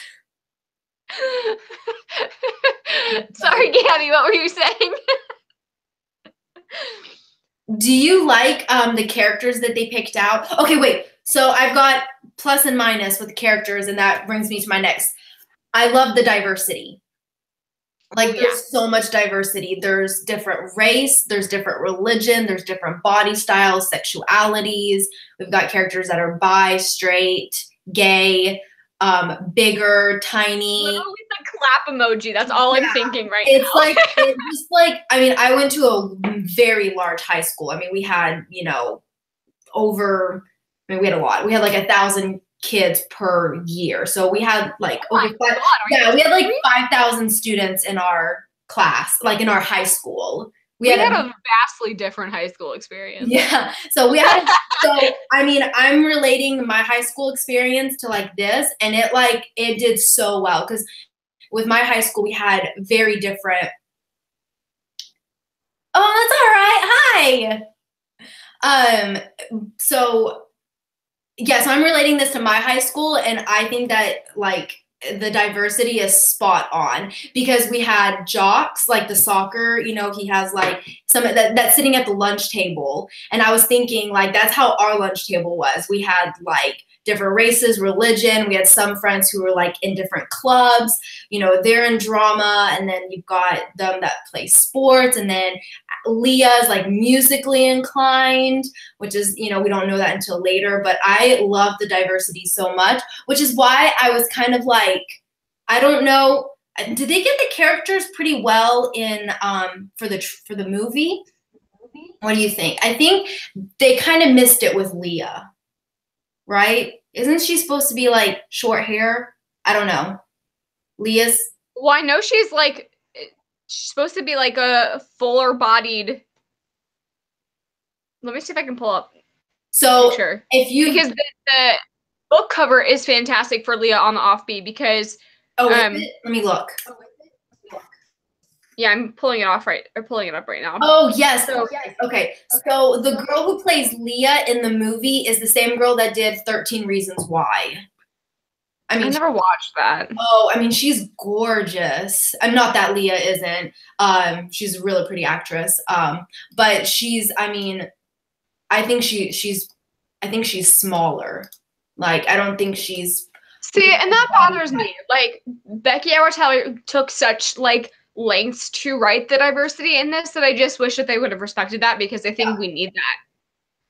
Sorry, Gabby, what were you saying? Do you like the characters that they picked out? Okay, wait. So I've got plus and minus with the characters, and that brings me to my next. I love the diversity. Like, there's so much diversity. There's different race, there's different religion, there's different body styles, sexualities. We've got characters that are bi, straight, gay, bigger, tiny. Literally the clap emoji. That's all I'm thinking right now. It's just like, I mean, I went to a very large high school. I mean, we had, you know, we had a lot. We had like 1,000 kids per year. So we had like we had like 5,000 students in our class, like in our high school. We had a vastly different high school experience. Yeah. So we had so I mean, I'm relating my high school experience to like this, and it did so well because with my high school we had very different. Oh, that's all right. Hi. So yes, I'm relating this to my high school, and I think that like the diversity is spot on because we had jocks, like the soccer, you know, he has like some that's sitting at the lunch table. And I was thinking like, that's how our lunch table was. We had like different races, religion. We had some friends who were like in different clubs, you know, they're in drama. And then you've got them that play sports. And then Leah's like musically inclined, which is, you know, we don't know that until later, but I love the diversity so much, which is why I was kind of like, I don't know, did they get the characters pretty well in for the movie? What do you think? I think they kind of missed it with Leah, right? Isn't she supposed to be like short hair? I don't know. Leah's. Well, I know she's like, she's supposed to be like a fuller bodied. Let me see if I can pull up. So sure. If you because the book cover is fantastic for Leah on the offbeat because let me look. Yeah, I'm pulling it up right now. Oh yes. Okay. So the girl who plays Leah in the movie is the same girl that did 13 Reasons Why. I mean, I never watched that. Oh, I mean, she's gorgeous. I'm not that Leah isn't. She's a really pretty actress. But she's. I mean, I think she's smaller. Like, I don't think she's. See, and that bothers me. Like, Becky Howard took such like lengths to write the diversity in this that I just wish that they would have respected that because I think we need that.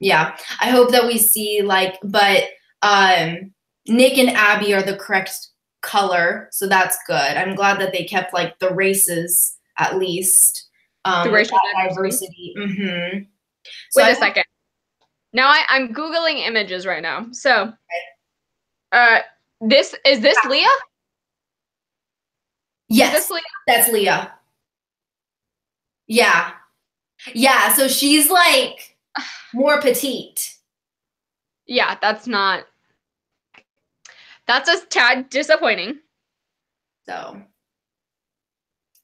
Yeah, I hope that we see like, but Nick and Abby are the correct color, so that's good. I'm glad that they kept like the races at least. The racial diversity. Mm-hmm. So wait a second. Now I'm Googling images right now. So, is this Leah? Yes, that's Leah. Yeah. Yeah, so she's like more petite. Yeah, that's a tad disappointing. So,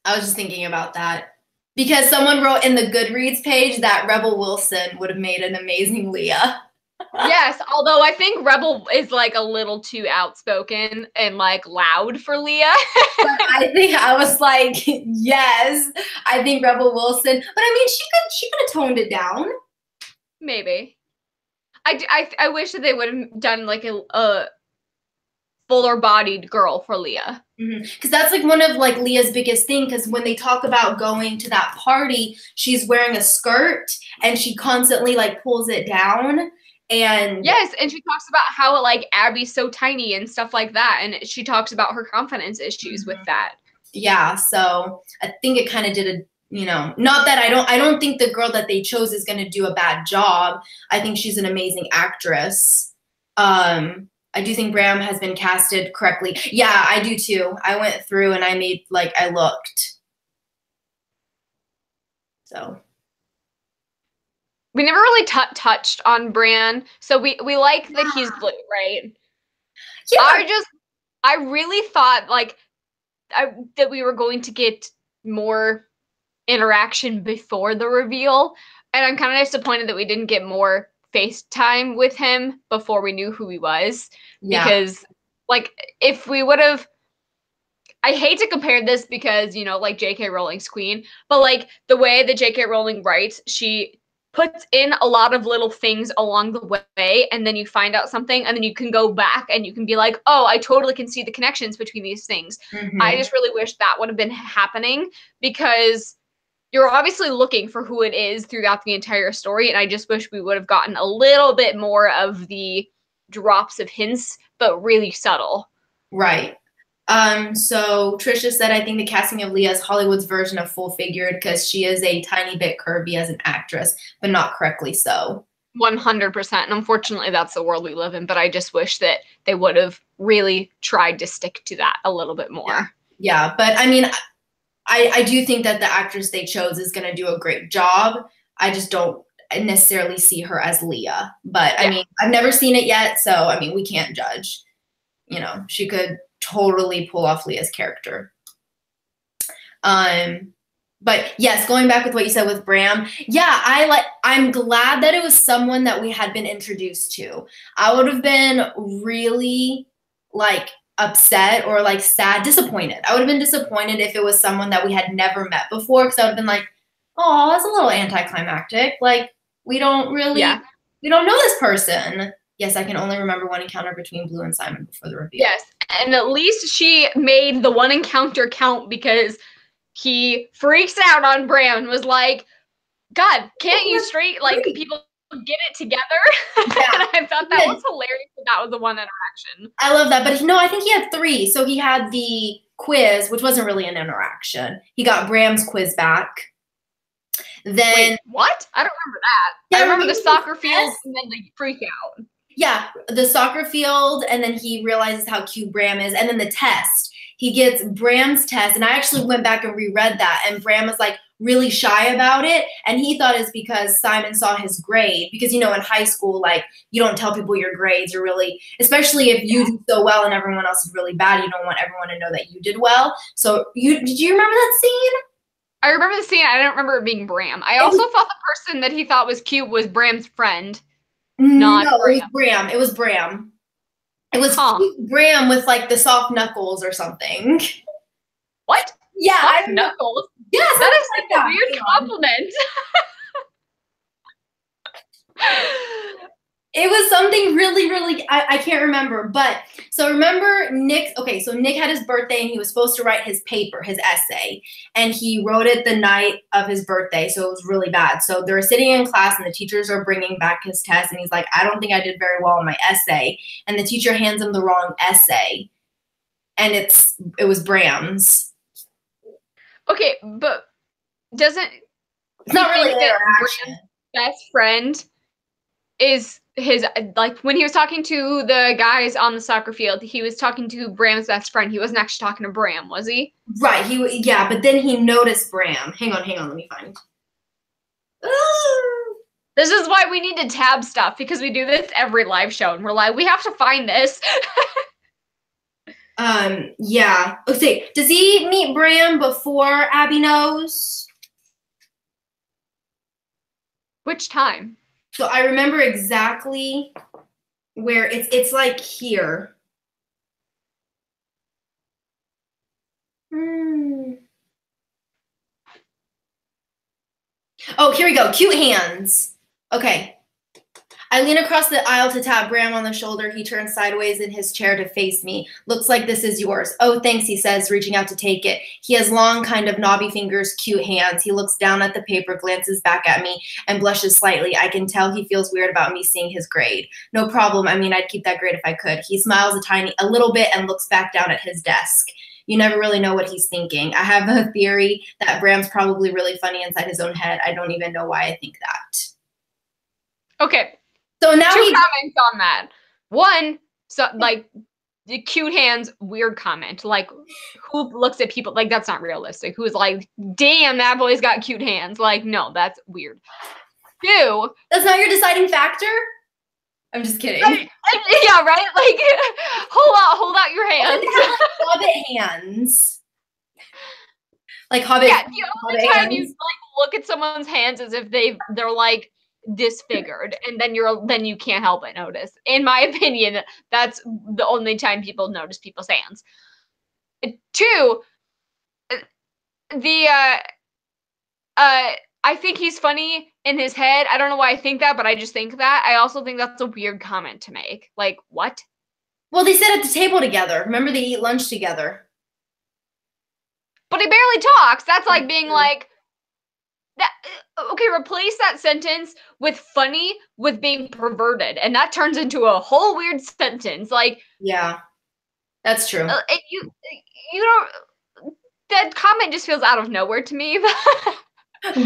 I was just thinking about that. Because someone wrote in the Goodreads page that Rebel Wilson would have made an amazing Leah. Yes, although I think Rebel is like a little too outspoken and like loud for Leah. But I was like, yes, I think Rebel Wilson. But I mean, she could have toned it down. Maybe. I wish that they would have done like a fuller-bodied girl for Leah. Because that's like one of like Leah's biggest thing, because when they talk about going to that party, she's wearing a skirt and she constantly like pulls it down. And yes, and she talks about how like Abby's so tiny and stuff like that, and she talks about her confidence issues with that. Yeah, so I think it kind of did a, you know, not that I don't think the girl that they chose is going to do a bad job. I think she's an amazing actress. I do think Bram has been casted correctly. Yeah, I do too. I went through and I made, like, I looked. So. We never really touched on Bran, so we like that he's blue, right? Yeah. I really thought, like, that we were going to get more interaction before the reveal, and I'm kind of disappointed that we didn't get more FaceTime with him before we knew who he was. Yeah. Because, like, if we would have, I hate to compare this because, you know, like J.K. Rowling's Queen, but like the way that J.K. Rowling writes, she puts in a lot of little things along the way, and then you find out something, and then you can go back and you can be like, oh, I totally can see the connections between these things. I just really wish that would have been happening, because you're obviously looking for who it is throughout the entire story, and I just wish we would have gotten a little bit more of the drops of hints, but really subtle. Right. So Trisha said, I think the casting of Leah is Hollywood's version of full figured because she is a tiny bit curvy as an actress, but not correctly so. 100%. And unfortunately, that's the world we live in. But I just wish that they would have really tried to stick to that a little bit more. Yeah, but I mean, I do think that the actress they chose is going to do a great job. I just don't necessarily see her as Leah. But I mean, I've never seen it yet, so I mean, we can't judge. You know, she could totally pull off Leah's character. But yes, going back with what you said with Bram, yeah, I'm glad that it was someone that we had been introduced to. I would have been really like upset or like sad, disappointed. I would have been disappointed if it was someone that we had never met before, because I would have been like, oh, that's a little anticlimactic. Like, we don't know this person. Yes, I can only remember one encounter between Blue and Simon before the reveal. Yes, and at least she made the one encounter count, because he freaks out on Bram and was like, God, can't you people get it together? Yeah. And I thought that was hilarious that was the one interaction. I love that, but no, I think he had 3. So he had the quiz, which wasn't really an interaction. He got Bram's quiz back. Then wait, what? I don't remember that. I remember the soccer field and then the freak out. Yeah, the soccer field, and then he realizes how cute Bram is, and then the test. He gets Bram's test, and I actually went back and reread that, and Bram was like really shy about it, and he thought it's because Simon saw his grade, because, you know, in high school, like, you don't tell people your grades, or really, especially if you do so well and everyone else is really bad, you don't want everyone to know that you did well. So did you remember that scene? I remember the scene. I don't remember it being Bram. I also thought the person that he thought was cute was Bram's friend. No, it was Bram. It was Bram. It was Bram with like the soft knuckles or something. What? Yeah, soft knuckles. Yes, that is like a weird compliment. It was something really, really, I can't remember. But so remember Nick, okay, so Nick had his birthday and he was supposed to write his paper, his essay. And he wrote it the night of his birthday. So it was really bad. So they're sitting in class and the teachers are bringing back his test. And he's like, I don't think I did very well in my essay. And the teacher hands him the wrong essay. And it was Bram's. Okay, but it's not really an interaction. Bram's best friend is his, like, when he was talking to the guys on the soccer field, he was talking to Bram's best friend. He wasn't actually talking to Bram, was he? Right. Yeah, but then he noticed Bram. Hang on, let me find. This is why we need to tab stuff, because we do this every live show, and we're like, we have to find this. Yeah. Okay, does he meet Bram before Abby knows? Which time? So I remember exactly where it's like here. Oh, here we go. Cute hands. Okay. I lean across the aisle to tap Bram on the shoulder. He turns sideways in his chair to face me. Looks like this is yours. Oh, thanks, he says, reaching out to take it. He has long, kind of knobby fingers, cute hands. He looks down at the paper, glances back at me, and blushes slightly. I can tell he feels weird about me seeing his grade. No problem. I mean, I'd keep that grade if I could. He smiles a little bit and looks back down at his desk. You never really know what he's thinking. I have a theory that Bram's probably really funny inside his own head. I don't even know why I think that. Okay. So now two comments on that. One, so like the cute hands, weird comment. Like, who looks at people like that's not realistic? Who's like, damn, that boy's got cute hands? Like, no, that's weird. Two, that's not your deciding factor? I'm just kidding. Yeah, right? Like, hold out your hands. Hobbit hands. Like Hobbit. Yeah, the only time you like look at someone's hands is if they're like disfigured, and then you can't help but notice. In my opinion, that's the only time people notice people's hands. Two, I think he's funny in his head. I don't know why I think that, but I just think that. I also think that's a weird comment to make. Like, what? Well, they sit at the table together. Remember, they eat lunch together. But he barely talks. That's like being like, that. Okay, replace that sentence with funny with being perverted, and that turns into a whole weird sentence. Like, yeah, that's true. You don't. That comment just feels out of nowhere to me. But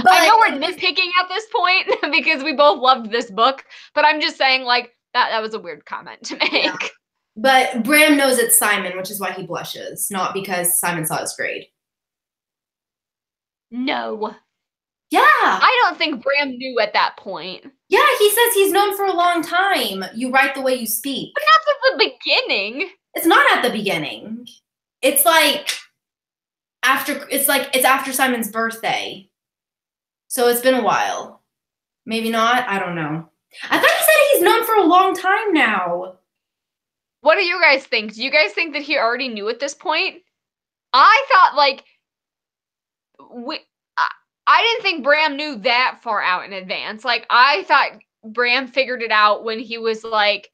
I know we're nitpicking at this point because we both loved this book, but I'm just saying, like, that was a weird comment to make. Yeah. But Bram knows it's Simon, which is why he blushes, not because Simon saw his grade. No. Yeah. I don't think Bram knew at that point. Yeah, he says he's known for a long time. You write the way you speak. But not at the beginning. It's not at the beginning. It's like it's after Simon's birthday. So it's been a while. Maybe not. I don't know. I thought he said he's known for a long time now. What do you guys think? Do you guys think that he already knew at this point? I thought, like, I didn't think Bram knew that far out in advance. Like, I thought Bram figured it out when he was, like,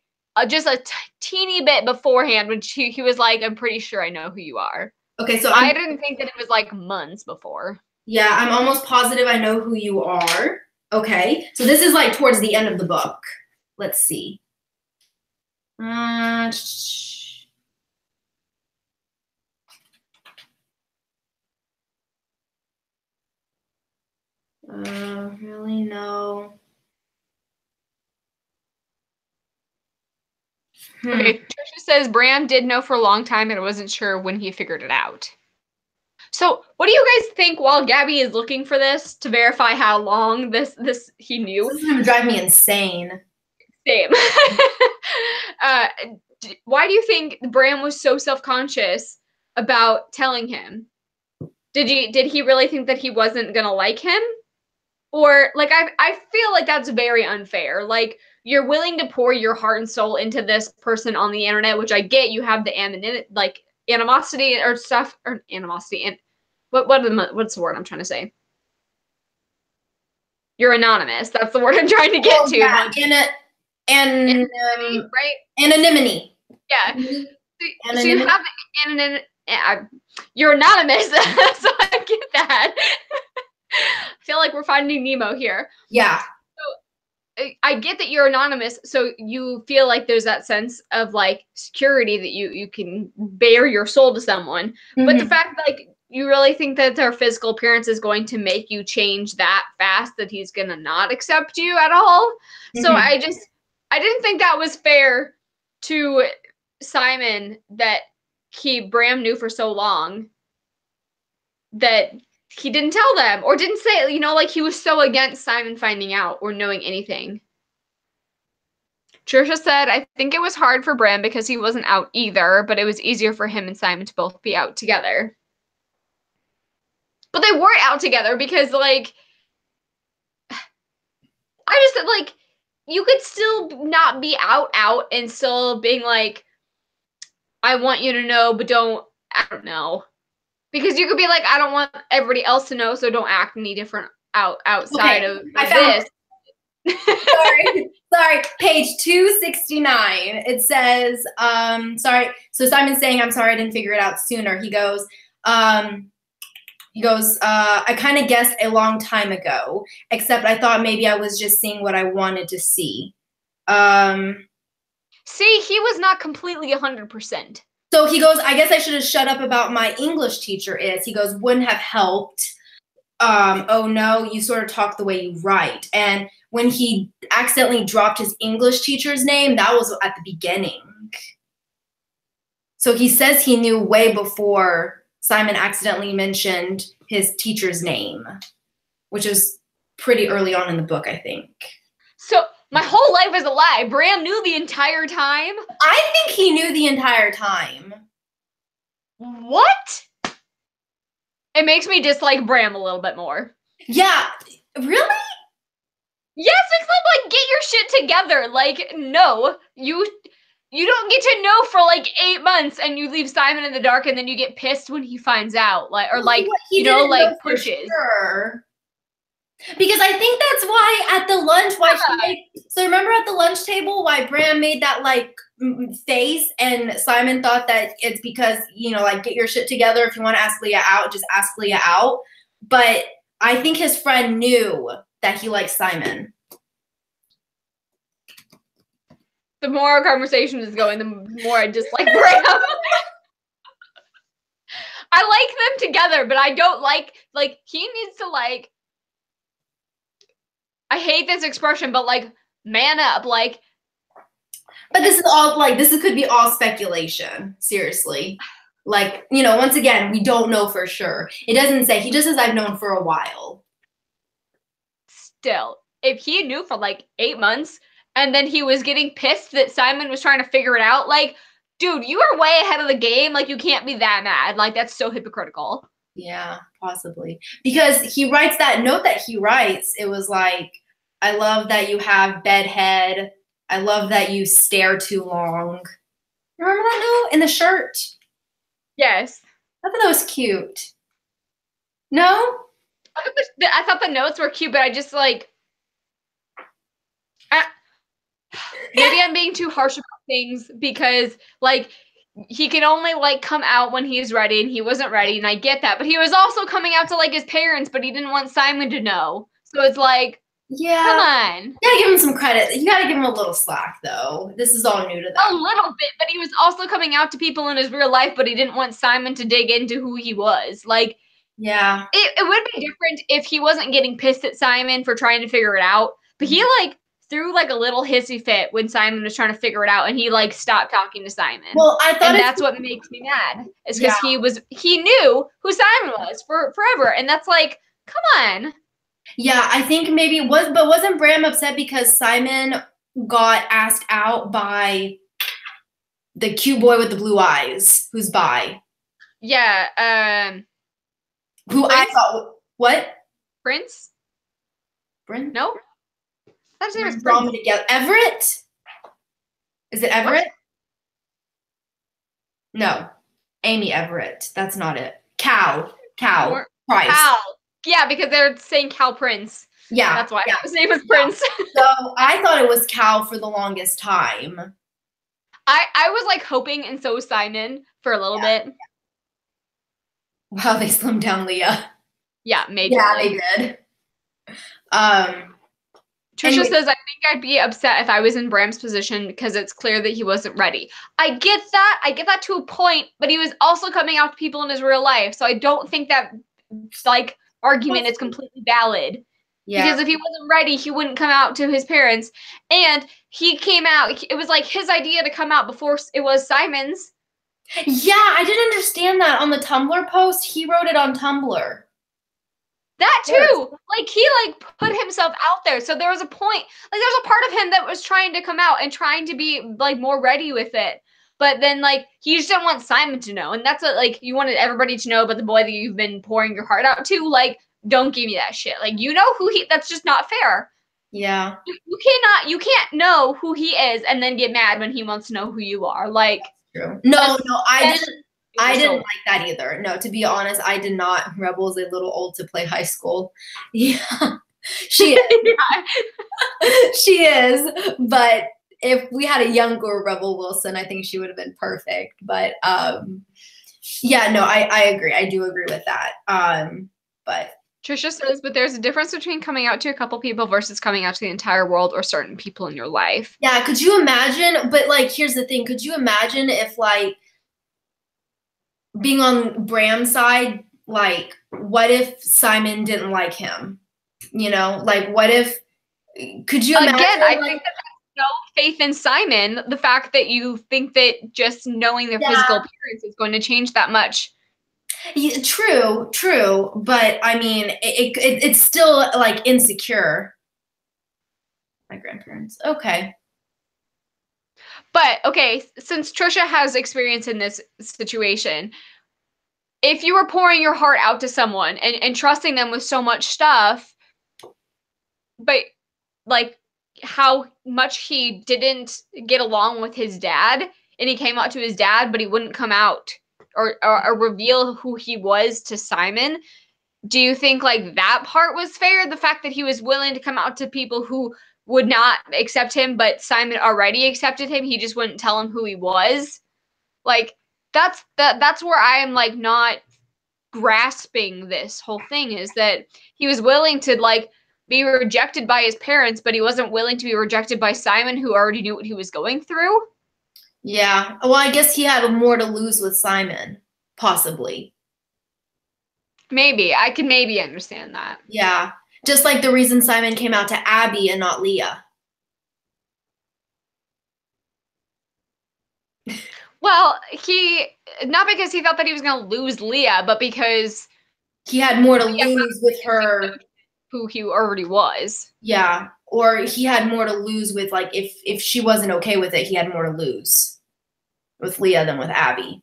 just a teeny bit beforehand when he was like, I'm pretty sure I know who you are. Okay, so I didn't think that it was, like, months before. Yeah, I'm almost positive I know who you are. Okay, so this is like towards the end of the book. Let's see. Really no. Okay, Trisha says Bram did know for a long time and I wasn't sure when he figured it out. So, what do you guys think while Gabby is looking for this to verify how long this he knew? This is gonna drive me insane. Same. Why do you think Bram was so self-conscious about telling him? Did he really think that he wasn't gonna like him? Or, like, I feel like that's very unfair. Like, you're willing to pour your heart and soul into this person on the internet, which I get. You have the animosity or stuff, or animosity, and what's the word I'm trying to say? You're anonymous. That's the word I'm trying to get to. Yeah, right? Anonymity. Yeah. So you have you're anonymous, so I get that. I feel like we're finding Nemo here. Yeah. So I get that you're anonymous, so you feel like there's that sense of, like, security that you can bare your soul to someone. Mm-hmm. But the fact that, like, you really think that their physical appearance is going to make you change that fast, that he's gonna not accept you at all. Mm-hmm. So I didn't think that was fair to Simon that Bram knew for so long that he didn't tell them or didn't say, like, he was so against Simon finding out or knowing anything. Trisha said, I think it was hard for Bram because he wasn't out either, but it was easier for him and Simon to both be out together. But they weren't out together because, like, I just said, like, you could still not be out and still being like, I want you to know, but I don't know. Because you could be like, I don't want everybody else to know, so don't act any different outside of this. Sorry, page 269. It says, sorry. So Simon's saying, I'm sorry I didn't figure it out sooner. He goes, I kind of guessed a long time ago, except I thought maybe I was just seeing what I wanted to see. See, he was not completely 100%. So he goes, I guess I should have shut up about my English teacher is. He goes, wouldn't have helped. Oh no, you sort of talk the way you write. And when he accidentally dropped his English teacher's name, that was at the beginning. So he says he knew way before Simon accidentally mentioned his teacher's name, which is pretty early on in the book, I think. So my whole life is a lie. Bram knew the entire time? I think he knew the entire time. What? It makes me dislike Bram a little bit more. Yeah, really? Yes, except like get your shit together. Like, no, you don't get to know for like 8 months and you leave Simon in the dark and then you get pissed when he finds out. Like, or like, you know, like pushes. Sure. Because I think that's why at the lunch, so remember at the lunch table why Bram made that like face and Simon thought that it's because, you know, like get your shit together. If you want to ask Leah out, just ask Leah out. But I think his friend knew that he likes Simon. The more our conversation is going, the more I dislike Bram. I like them together, but I don't like he needs to like, I hate this expression, but like man up, like. But this is all like, could be all speculation, seriously. Like, you know, once again, we don't know for sure. It doesn't say, he just says I've known for a while. Still, if he knew for like 8 months and then he was getting pissed that Simon was trying to figure it out, like, dude, you are way ahead of the game. Like, you can't be that mad. Like, that's so hypocritical. Yeah, possibly. Because he writes that note that he writes. It was like, I love that you have bedhead. I love that you stare too long. Remember that note in the shirt? Yes. I thought that was cute. No? I thought the notes were cute, but I just like, maybe I'm being too harsh about things because like he can only like come out when he's ready and he wasn't ready and I get that, but he was also coming out to like his parents, but he didn't want Simon to know. So it's like, yeah, come on. You gotta give him some credit. You gotta give him a little slack though. This is all new to them. A little bit, but he was also coming out to people in his real life, but he didn't want Simon to dig into who he was. Like, yeah, it would be different if he wasn't getting pissed at Simon for trying to figure it out, but he like threw like a little hissy fit when Simon was trying to figure it out and he like stopped talking to Simon. Well, I thought that's what makes me mad. Is because he knew who Simon was for forever. And that's like, come on. Yeah, I think maybe it was, but wasn't Bram upset because Simon got asked out by the cute boy with the blue eyes who's bi? Yeah, who Prince? I thought, what? Prince? Prince? No? That's his name is Prince. Together. Everett? Is it Everett? What? No. Amy Everett. That's not it. Cal. Price. Cal. Yeah, because they're saying Cal Prince. Yeah. That's why his name is Prince. So I thought it was Cal for the longest time. I was like hoping, and so was Simon for a little bit. Wow, they slimmed down Leah. Yeah, maybe. Yeah, they did. Trisha says, I think I'd be upset if I was in Bram's position because it's clear that he wasn't ready. I get that. I get that to a point, but he was also coming out to people in his real life. So I don't think that like argument is completely valid. Yeah. Because if he wasn't ready, he wouldn't come out to his parents. And he came out. It was like his idea to come out before it was Simon's. Yeah, I didn't understand that on the Tumblr post. He wrote it on Tumblr. That too. Like he like put himself out there. So there was a point, like there was a part of him that was trying to come out and trying to be like more ready with it. But then like he just didn't want Simon to know. And that's what like you wanted everybody to know about the boy that you've been pouring your heart out to. Like, don't give me that shit. Like, you know who that's just not fair. Yeah. You can't know who he is and then get mad when he wants to know who you are. Like, true. No, I didn't like that either. No, to be honest, I did not. Rebel is a little old to play high school. Yeah. She is. Yeah. She is. But if we had a younger Rebel Wilson, I think she would have been perfect. But yeah, no, I agree. I do agree with that. But Trisha says, but there's a difference between coming out to a couple people versus coming out to the entire world or certain people in your life. yeah, could you imagine? But like, here's the thing. Could you imagine if like being on Bram's side, like, what if Simon didn't like him? You know, like, what if, could you imagine? Again, I like, think that that's no faith in Simon. The fact that you think that just knowing their Yeah. physical appearance is going to change that much. Yeah, true. But I mean, it's still like insecure. My grandparents. Okay. But okay, since Trisha has experience in this situation, if you were pouring your heart out to someone and trusting them with so much stuff, but like how much he didn't get along with his dad, and he came out to his dad, but he wouldn't come out or reveal who he was to Simon. Do you think like that part was fair? The fact that he was willing to come out to people who would not accept him, but Simon already accepted him, he just wouldn't tell him who he was. Like that's where I am like not grasping this whole thing, is that he was willing to like be rejected by his parents, but he wasn't willing to be rejected by Simon, who already knew what he was going through. Yeah. Well, I guess he had more to lose with Simon, possibly. Maybe I can maybe understand that. Yeah. Just like the reason Simon came out to Abby and not Leah. Well, he not because he thought that he was going to lose Leah, but because he had more to lose with her, who he already was. Yeah. Or he had more to lose with, like, if she wasn't okay with it, he had more to lose with Leah than with Abby.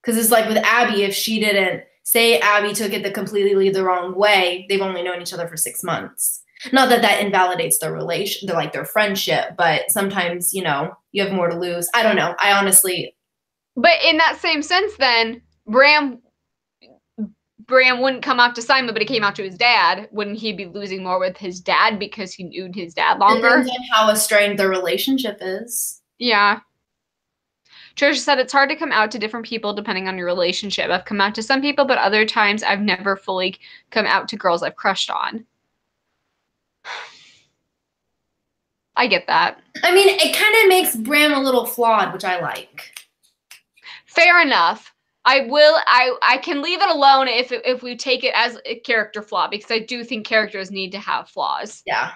Because it's like with Abby, if she didn't, say Abby took it the completely the wrong way, they've only known each other for 6 months. Not that that invalidates their relation, their friendship, but sometimes, you know, you have more to lose. I don't know. I honestly. But in that same sense, then Bram wouldn't come out to Simon, but he came out to his dad. Wouldn't he be losing more with his dad because he knew his dad longer? Depends on how strained their relationship is. Yeah. Trisha said it's hard to come out to different people depending on your relationship. I've come out to some people, but other times I've never fully come out to girls I've crushed on. I get that. I mean, it kind of makes Bram a little flawed, which I like. Fair enough. I can leave it alone if we take it as a character flaw, because I do think characters need to have flaws. Yeah.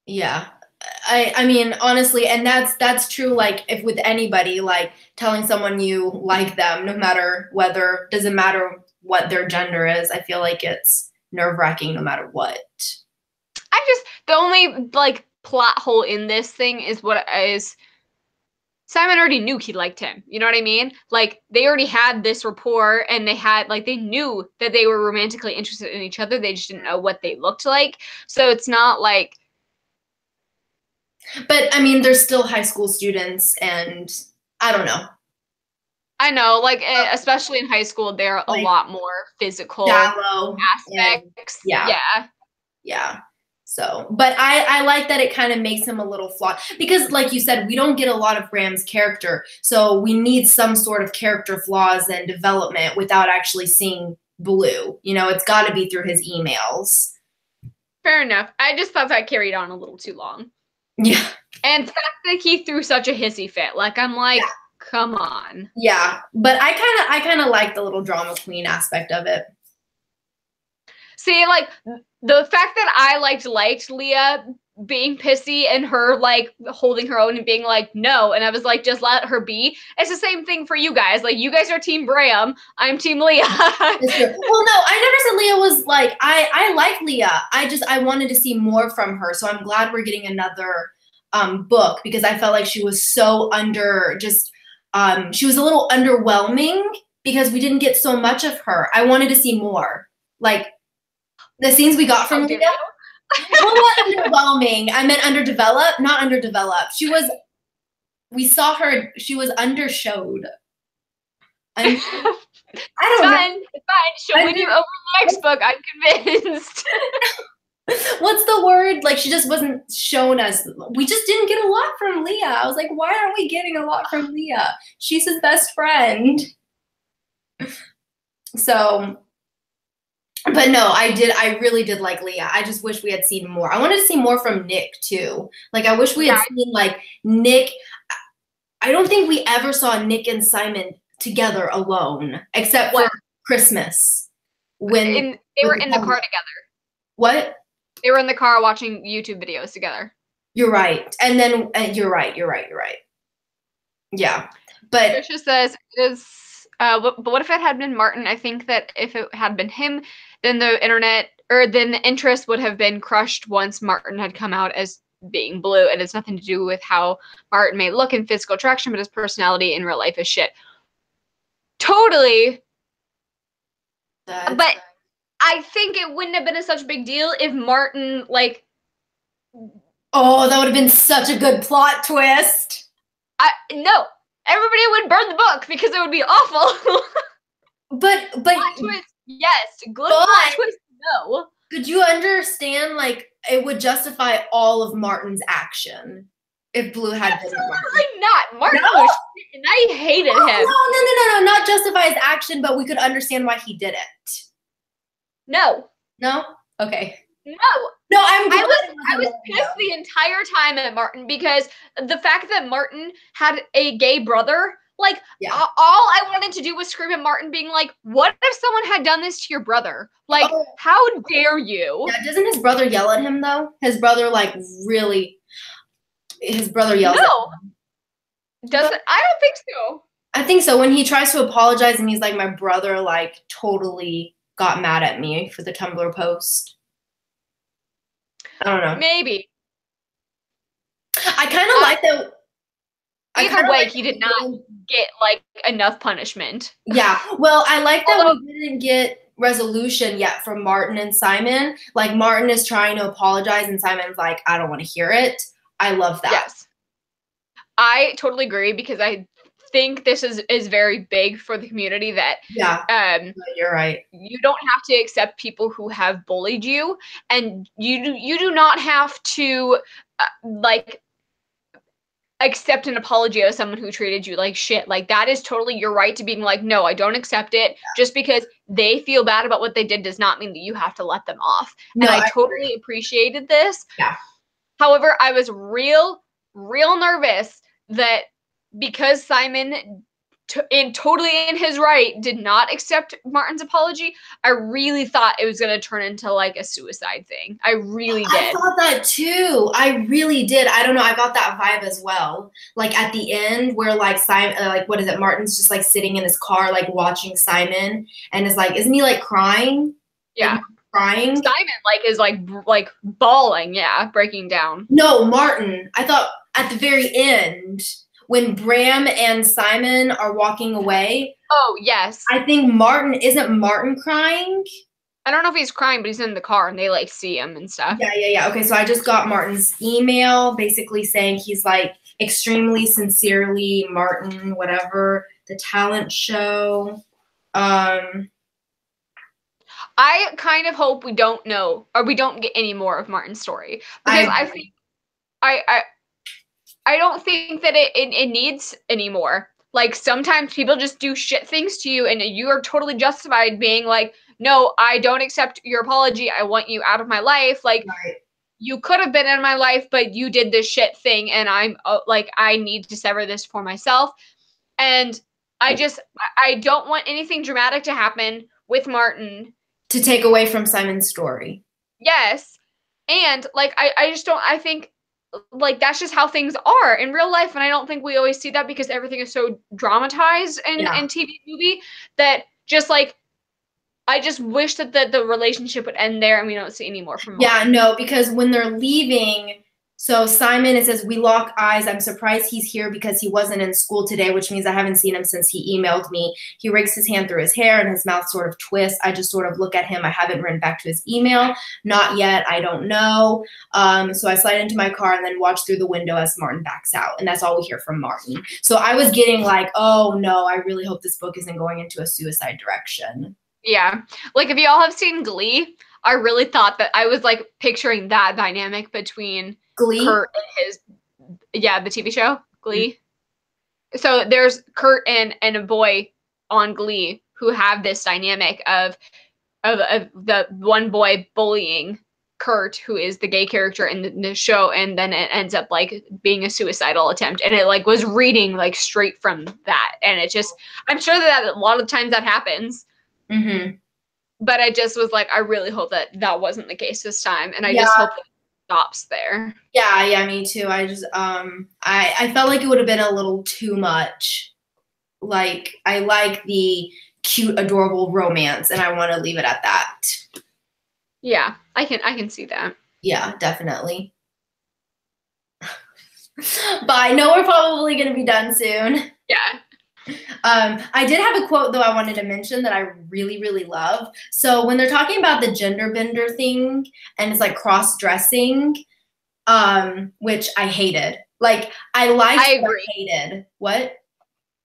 Yeah. I mean, honestly, and that's true, like, if with anybody, like, telling someone you like them, no matter whether, doesn't matter what their gender is, I feel like it's nerve-wracking no matter what. The only, like, plot hole in this thing is Simon already knew he liked him. You know what I mean? Like, they already had this rapport, and they knew that they were romantically interested in each other. They just didn't know what they looked like. So it's not like. But, I mean, they're still high school students, and I don't know. I know, like, especially in high school, they're like, a lot more physical aspects. Yeah. So, but I like that it kind of makes him a little flawed, because like you said, we don't get a lot of Bram's character. So we need some sort of character flaws and development without actually seeing Blue. You know, it's got to be through his emails. Fair enough. I just thought that carried on a little too long. Yeah. And the fact that he threw such a hissy fit, like, I'm like, come on. Yeah. But I kind of like the little drama queen aspect of it. See, like, the fact that I liked Leah being pissy and her, like, holding her own and being like, no, and I was like, just let her be. It's the same thing for you guys. Like, you guys are Team Bram. I'm Team Leah. Well, no, I never said Leah was like, I like Leah. I wanted to see more from her. So I'm glad we're getting another book, because I felt like she was so she was a little underwhelming because we didn't get so much of her. I wanted to see more. Like, the scenes we got from Leah. Well, not underwhelming. I meant underdeveloped, not underdeveloped. We saw her, she was undershowed. I don't know. It's fine. She'll win you over the next book. I'm convinced. What's the word? Like, she just wasn't showing us. We just didn't get a lot from Leah. I was like, why aren't we getting a lot from Leah? She's his best friend. So, but no, I really did like Leah. I just wish we had seen more. I wanted to see more from Nick too. Like, I wish we had seen like Nick. I don't think we ever saw Nick and Simon together alone, except for Christmas. When they were in the car together. What? They were in the car watching YouTube videos together. You're right. And then you're right. Yeah. But Trisha says, but what if it had been Martin? I think that if it had been him, then the interest would have been crushed once Martin had come out as being blue. And it's nothing to do with how Martin may look in physical attraction, but his personality in real life is shit. Totally. But I think it wouldn't have been such a big deal if Martin, like... Oh, that would have been such a good plot twist. No. Everybody would burn the book because it would be awful. but plot twist, yes. Good plot twist, no. Could you understand, like, it would justify all of Martin's action if Blue had been Martin? Absolutely not. Martin was shit, and I hated him. No. Not justify his action, but we could understand why he did it. No. No? Okay. No, I was pissed the entire time at Martin because the fact that Martin had a gay brother, like, all I wanted to do was scream at Martin being like, what if someone had done this to your brother? Like, how dare you? Yeah, doesn't his brother yell at him, though? His brother, like, really, his brother yells at him. Doesn't? I don't think so. I think so. When he tries to apologize and he's like, my brother, like, totally got mad at me for the Tumblr post. I don't know. Maybe. I kind of like that. Either way, he did not get, like, enough punishment. Yeah. Well, I like that we didn't get resolution yet from Martin and Simon. Like, Martin is trying to apologize and Simon's like, I don't want to hear it. I love that. Yes. I totally agree because I think this is very big for the community that you're right. You don't have to accept people who have bullied you, and you do not have to like accept an apology of someone who treated you like shit. Like, that is totally your right to being like, no, I don't accept it. Just because they feel bad about what they did does not mean that you have to let them off. No, and I totally appreciated this. Yeah. However, I was real nervous that because Simon, totally in his right, did not accept Martin's apology, I really thought it was going to turn into, like, a suicide thing. I really did. I thought that too. I really did. I don't know. I got that vibe as well. Like, at the end where, like, Simon, like, what is it? Martin's just, like, sitting in his car, like, watching Simon and is like, isn't he, like, crying? Yeah. Like, crying? Simon, like, is, like bawling. Yeah. Breaking down. No, Martin. I thought at the very end, when Bram and Simon are walking away. Oh, yes. I think isn't Martin crying? I don't know if he's crying, but he's in the car and they, like, see him and stuff. Yeah. Okay, so I just got Martin's email basically saying he's, like, extremely sincerely Martin, whatever, the talent show. I kind of hope we don't know, or we don't get any more of Martin's story. Because I think I don't think that it needs any more. Like, sometimes people just do shit things to you, and you are totally justified being like, no, I don't accept your apology. I want you out of my life. Like, you could have been in my life, but you did this shit thing, and I'm like, I need to sever this for myself. And I don't want anything dramatic to happen with Martin. To take away from Simon's story. Yes. And, like, I think, like, that's just how things are in real life, and I don't think we always see that because everything is so dramatized in TV movie that just, like, I just wish that the relationship would end there and we don't see any more from Martin. Yeah, no, because when they're leaving, So Simon, it says, we lock eyes. I'm surprised he's here because he wasn't in school today, which means I haven't seen him since he emailed me. He rakes his hand through his hair and his mouth sort of twists. I just sort of look at him. I haven't written back to his email. Not yet. I don't know. So I slide into my car and then watch through the window as Martin backs out. And that's all we hear from Martin. So I was getting like, oh no, I really hope this book isn't going into a suicide direction. Yeah. Like, if y'all have seen Glee, I really thought that I was like picturing that dynamic between Glee? Kurt and his, the TV show, Glee. Mm-hmm. So there's Kurt and a boy on Glee who have this dynamic of the one boy bullying Kurt, who is the gay character in the show, and then it ends up like being a suicidal attempt, and it like was reading like straight from that, and it just, I'm sure that a lot of times that happens. Mm-hmm. But I just was like, I really hope that wasn't the case this time, and I just hope that it stops there. Yeah, me too. I just I felt like it would have been a little too much. Like, I like the cute, adorable romance, and I want to leave it at that. Yeah, I can see that. Yeah, definitely. But I know we're probably going to be done soon. Yeah. I did have a quote, though, I wanted to mention that I really, really love. So when they're talking about the gender bender thing, and it's like cross-dressing, which I hated. Like, I liked, I agree. I hated. What?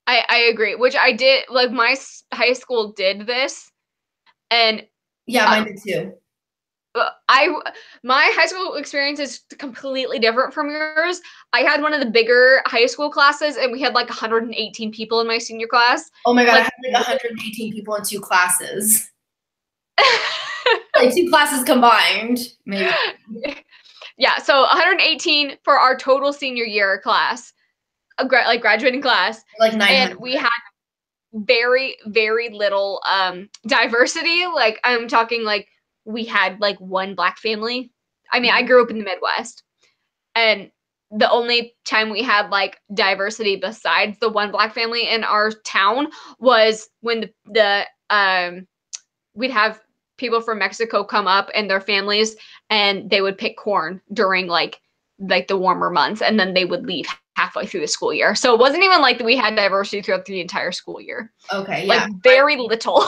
I agree, which I did, like, my high school did this, and yeah, mine did too. My high school experience is completely different from yours. I had one of the bigger high school classes, and we had like 118 people in my senior class. Oh my god, like, I had like 118 people in 2 classes. Like 2 classes combined, maybe. Yeah, so 118 for our total senior year class, like graduating class. Like 900. And we had very, very little diversity. Like, I'm talking like we had like one Black family. I mean, I grew up in the Midwest, and the only time we had like diversity besides the one Black family in our town was when we'd have people from Mexico come up and their families, and they would pick corn during like the warmer months, and then they would leave halfway through the school year. So it wasn't even like we had diversity throughout the entire school year. Okay, yeah. Like, very little.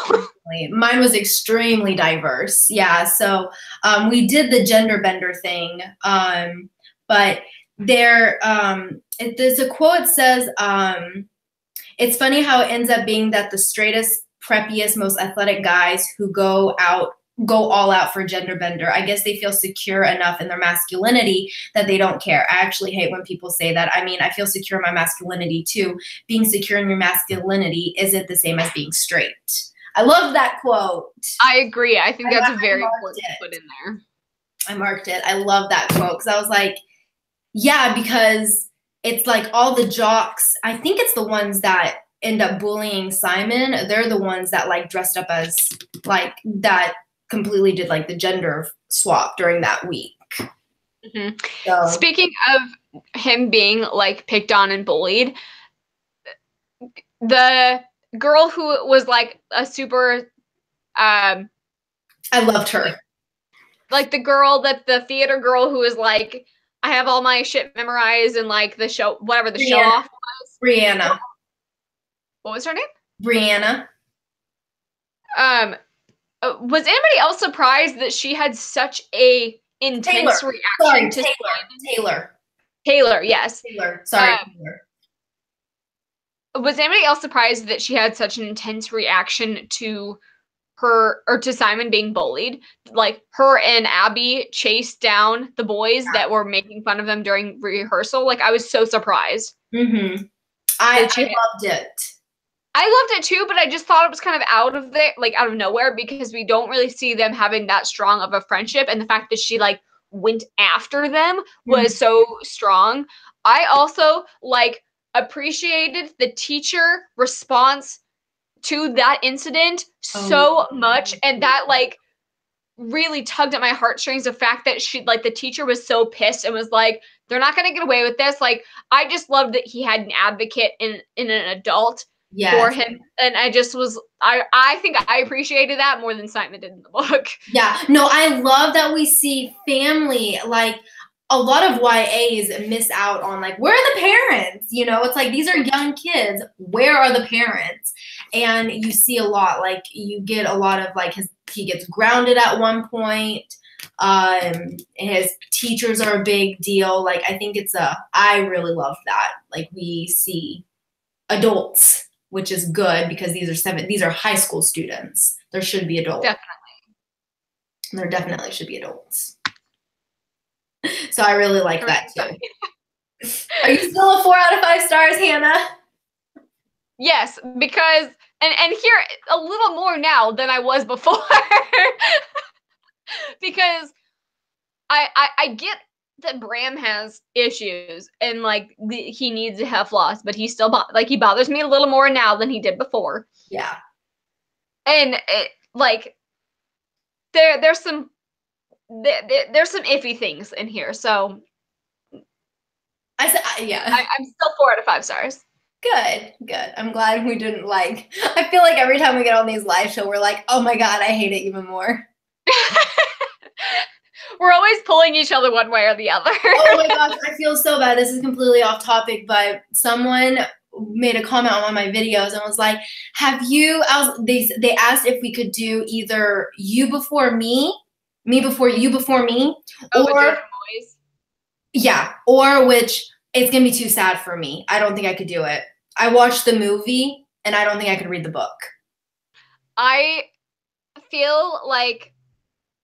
Mine was extremely diverse. Yeah, so we did the gender bender thing, but there's a quote that says, it's funny how it ends up being that the straightest, preppiest, most athletic guys who go all out for gender bender. I guess they feel secure enough in their masculinity that they don't care. I actually hate when people say that. I mean, I feel secure in my masculinity too. Being secure in your masculinity isn't the same as being straight. I love that quote. I agree. I think that's a very important to put in there. I marked it. I love that quote because I was like, yeah, because it's like all the jocks, I think it's the ones that end up bullying Simon. They're the ones that like dressed up as like that, completely did like the gender swap during that week. Mm-hmm. So. Speaking of him being like picked on and bullied, the girl who was like a super I loved her. Like the theater girl who was like, I have all my shit memorized, and like the show, whatever the show off was. Brianna. What was her name? Brianna. Was anybody else surprised that she had such a intense reaction to Taylor, yes. Taylor. Sorry, Taylor. Was anybody else surprised that she had such an intense reaction to her, or to Simon being bullied? Like, her and Abby chased down the boys that were making fun of them during rehearsal. Like, I was so surprised. Mm-hmm. I loved it. I loved it too, but I just thought it was kind of out of nowhere, because we don't really see them having that strong of a friendship, and the fact that she like went after them was so strong. I also like appreciated the teacher response to that incident so much, and that like really tugged at my heartstrings, the fact that she, like, the teacher was so pissed and was like, they're not going to get away with this. Like, I just loved that he had an advocate in an adult for him. And I just was, I think I appreciated that more than Simon did in the book. Yeah, no, I love that we see family. Like, a lot of YAs miss out on like, where are the parents? You know, it's like, these are young kids. Where are the parents? And you see a lot, like you get a lot of like he gets grounded at one point. His teachers are a big deal. Like, I think I really love that. Like, we see adults, which is good because these are high school students. There should be adults. Definitely. There definitely should be adults. So I really like that too. Are you still a 4 out of 5 stars, Hannah? Yes, because and here a little more now than I was before. Because I get that Bram has issues and like he needs to have flaws, but he still he bothers me a little more now than he did before. Yeah. And like there's some iffy things in here, so I'm still 4 out of 5 stars. Good. I'm glad we didn't like. I feel like every time we get on these live shows, we're like, oh my god, I hate it even more. We're always pulling each other one way or the other. Oh my gosh, I feel so bad. This is completely off topic, but someone made a comment on one of my videos and was like, they asked if we could do either you before me before you before me, or which it's gonna be too sad for me. I don't think I could do it. I watched the movie and I don't think I could read the book. I feel like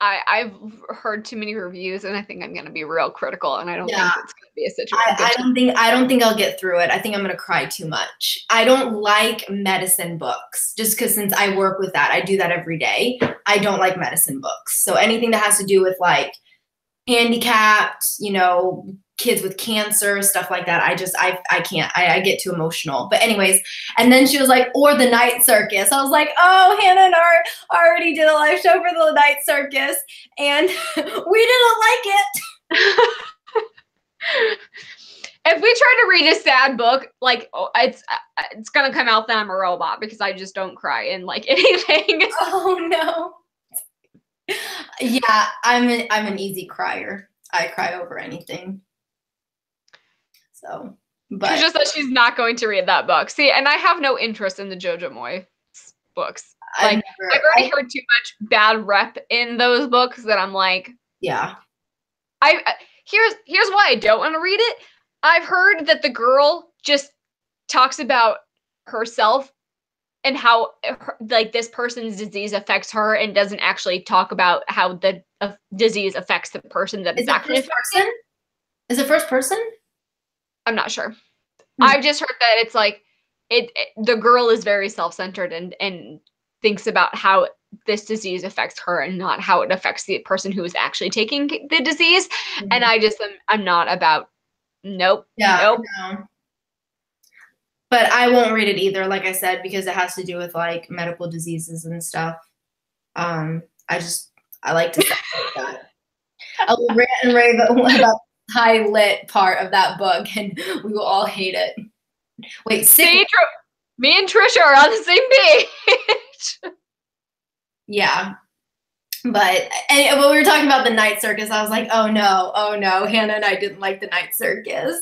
I've heard too many reviews, and I think I'm gonna be real critical, and I don't think it's gonna be a situation. I don't think I'll get through it. I think I'm gonna cry too much. I don't like medicine books, just because since I work with that, I do that every day. I don't like medicine books. So anything that has to do with like handicapped, you know, kids with cancer, stuff like that, I can't. I get too emotional. But anyways, and then she was like, or the night circus. I was like, oh, Hannah and I already did a live show for the night circus, and we didn't like it. If we try to read a sad book, like it's gonna come out that I'm a robot, because I just don't cry in like anything. Oh no. Yeah, I'm an easy crier. I cry over anything. So, but it's just that she's not going to read that book. See, and I have no interest in the Jojo Moy books. Like, I've already heard too much bad rep in those books that I'm like, yeah. Here's why I don't want to read it. I've heard that the girl just talks about herself and how like this person's disease affects her, and doesn't actually talk about how the disease affects the person that it's actually affecting. Is it first person? I'm not sure. I've just heard that it's like the girl is very self-centered and thinks about how this disease affects her and not how it affects the person who is actually taking the disease. Mm-hmm. And I'm not about nope. No. But I won't read it either, like I said, because it has to do with like medical diseases and stuff. I like to separate that. I will rant and rave about high lit part of that book, and we will all hate it. Wait, me and Trisha are on the same page. Yeah. But when we were talking about the night circus, I was like, oh no, Hannah and I didn't like the night circus.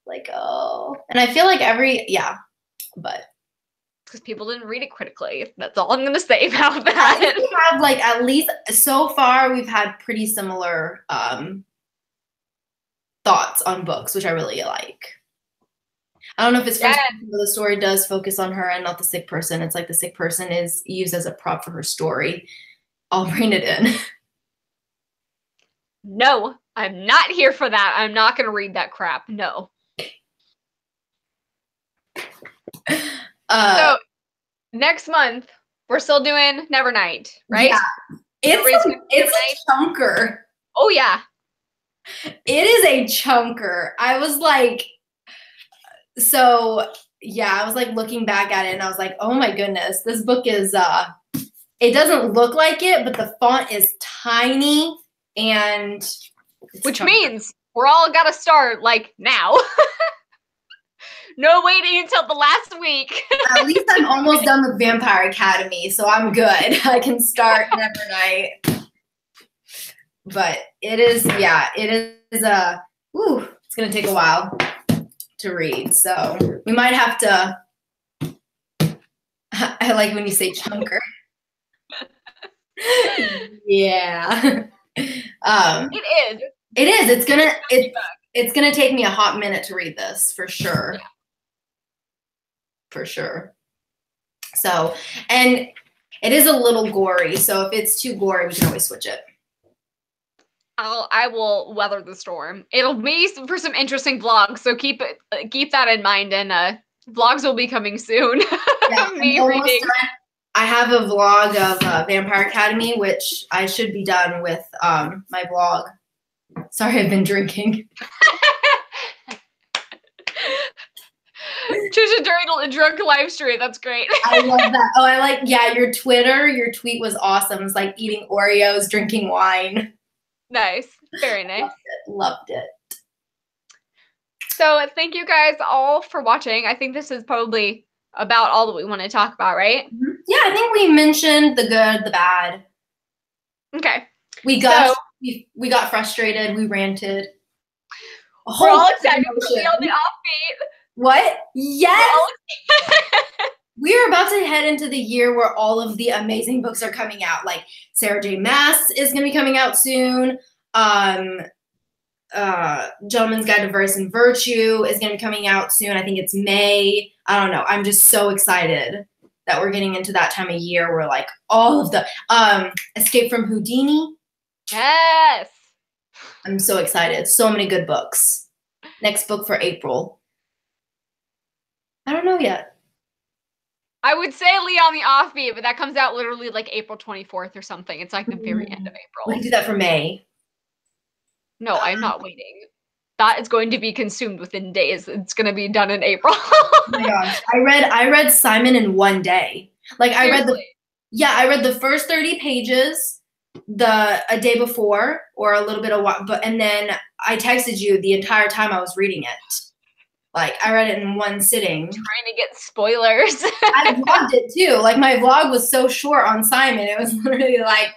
Like, oh. And I feel like but because people didn't read it critically. That's all I'm gonna say about that. We have like, at least so far, we've had pretty similar thoughts on books, which I really like. I don't know if it's first person, but the story does focus on her and not the sick person. It's like the sick person is used as a prop for her story. I'll bring it in. No, I'm not here for that. I'm not going to read that crap. No. So next month, we're still doing Nevernight, right? Yeah. It's a chunker. Oh, yeah. It is a chunker. I was like, I was like looking back at it and I was like, oh my goodness, this book is, it doesn't look like it, but the font is tiny, and which means we're all got to start like now. No waiting until the last week. At least I'm almost done with Vampire Academy, so I'm good. I can start Nevernight. But it is it's gonna take a while to read. So we might have to I like when you say chunker. Yeah. It is. It is. It's gonna take me a hot minute to read this for sure. Yeah. For sure. So, and it is a little gory. So if it's too gory, we can always switch it. I will weather the storm. It'll be for some interesting vlogs, so keep that in mind. And vlogs will be coming soon. Yeah, Me reading. I have a vlog of Vampire Academy, which I should be done with my vlog. Sorry, I've been drinking. Trisha during a drunk live stream. That's great. I love that. Oh, your tweet was awesome. It was like eating Oreos, drinking wine. Nice. Very nice. Loved it. So thank you guys all for watching. I think this is probably about all that we want to talk about, right? Yeah, I think we mentioned the good, the bad. Okay. We got frustrated. We ranted. We're all excited to be on the offbeat. What? Yes. We're about to head into the year where all of the amazing books are coming out. Like Sarah J. Maas is going to be coming out soon. Gentleman's Guide to Vice and Virtue is going to be coming out soon. I think it's May. I don't know. I'm just so excited that we're getting into that time of year where like all of the Escape from Houdini. Yes. I'm so excited. So many good books. Next book for April. I don't know yet. I would say Leon the Offbeat, but that comes out literally like April 24th or something. It's like the very end of April. We can do that for May. No, I'm not waiting. That is going to be consumed within days. It's going to be done in April. Oh my gosh. I read Simon in one day. Like Seriously? I read the first 30 pages a day before or a little bit of what, and then I texted you the entire time I was reading it. Like I read it in one sitting. Trying to get spoilers. I vlogged it too. Like my vlog was so short on Simon. It was literally like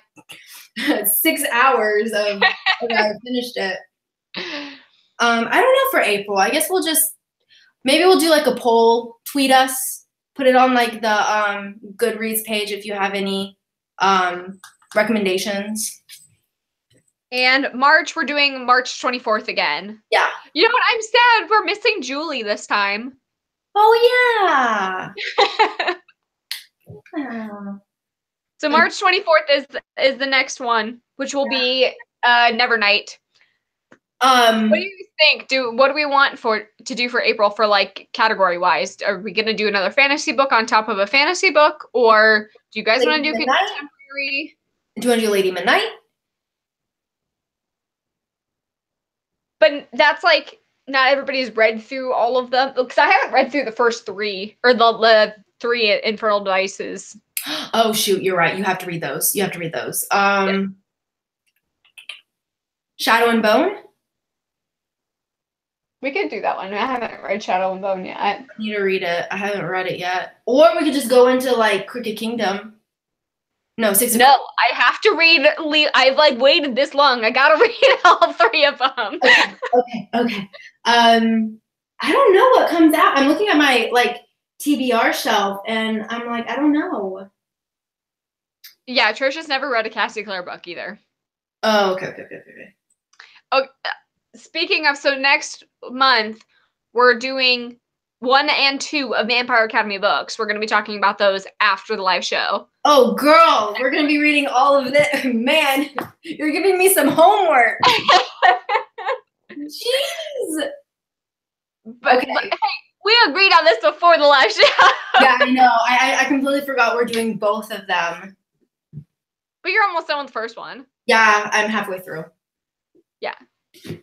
6 hours of I finished it. I don't know for April. I guess maybe we'll do like a poll, tweet us, put it on like the Goodreads page if you have any recommendations. And March, we're doing March 24th again. Yeah. You know what? I'm sad we're missing Julie this time. Oh yeah. So March 24th is the next one, which will be Nevernight. What do you think? What do we want to do for April for like category wise? Are we gonna do another fantasy book on top of a fantasy book, or do you guys want to do contemporary? Do you want to do Lady Midnight? But that's like not everybody's read through all of them because I haven't read through the first three or the 3 Infernal Devices. Oh shoot, you're right. You have to read those. Yeah. Shadow and Bone. We could do that one. I haven't read Shadow and Bone yet. I need to read it. I haven't read it yet. Or we could just go into like Crooked Kingdom. No, 6. No, I have to read. I've like waited this long. I gotta read all 3 of them. Okay. I don't know what comes out. I'm looking at my like TBR shelf, and I'm like, I don't know. Yeah, Trisha's never read a Cassie Clare book either. Oh, okay. Oh, speaking of, so next month we're doing 1 and 2 of Vampire Academy books. We're going to be talking about those after the live show. Oh, girl, we're going to be reading all of this. Man, you're giving me some homework. Jeez. But okay. Hey, we agreed on this before the live show. Yeah, I know. I completely forgot we're doing both of them. But you're almost done with the first one. Yeah, I'm halfway through. Yeah. The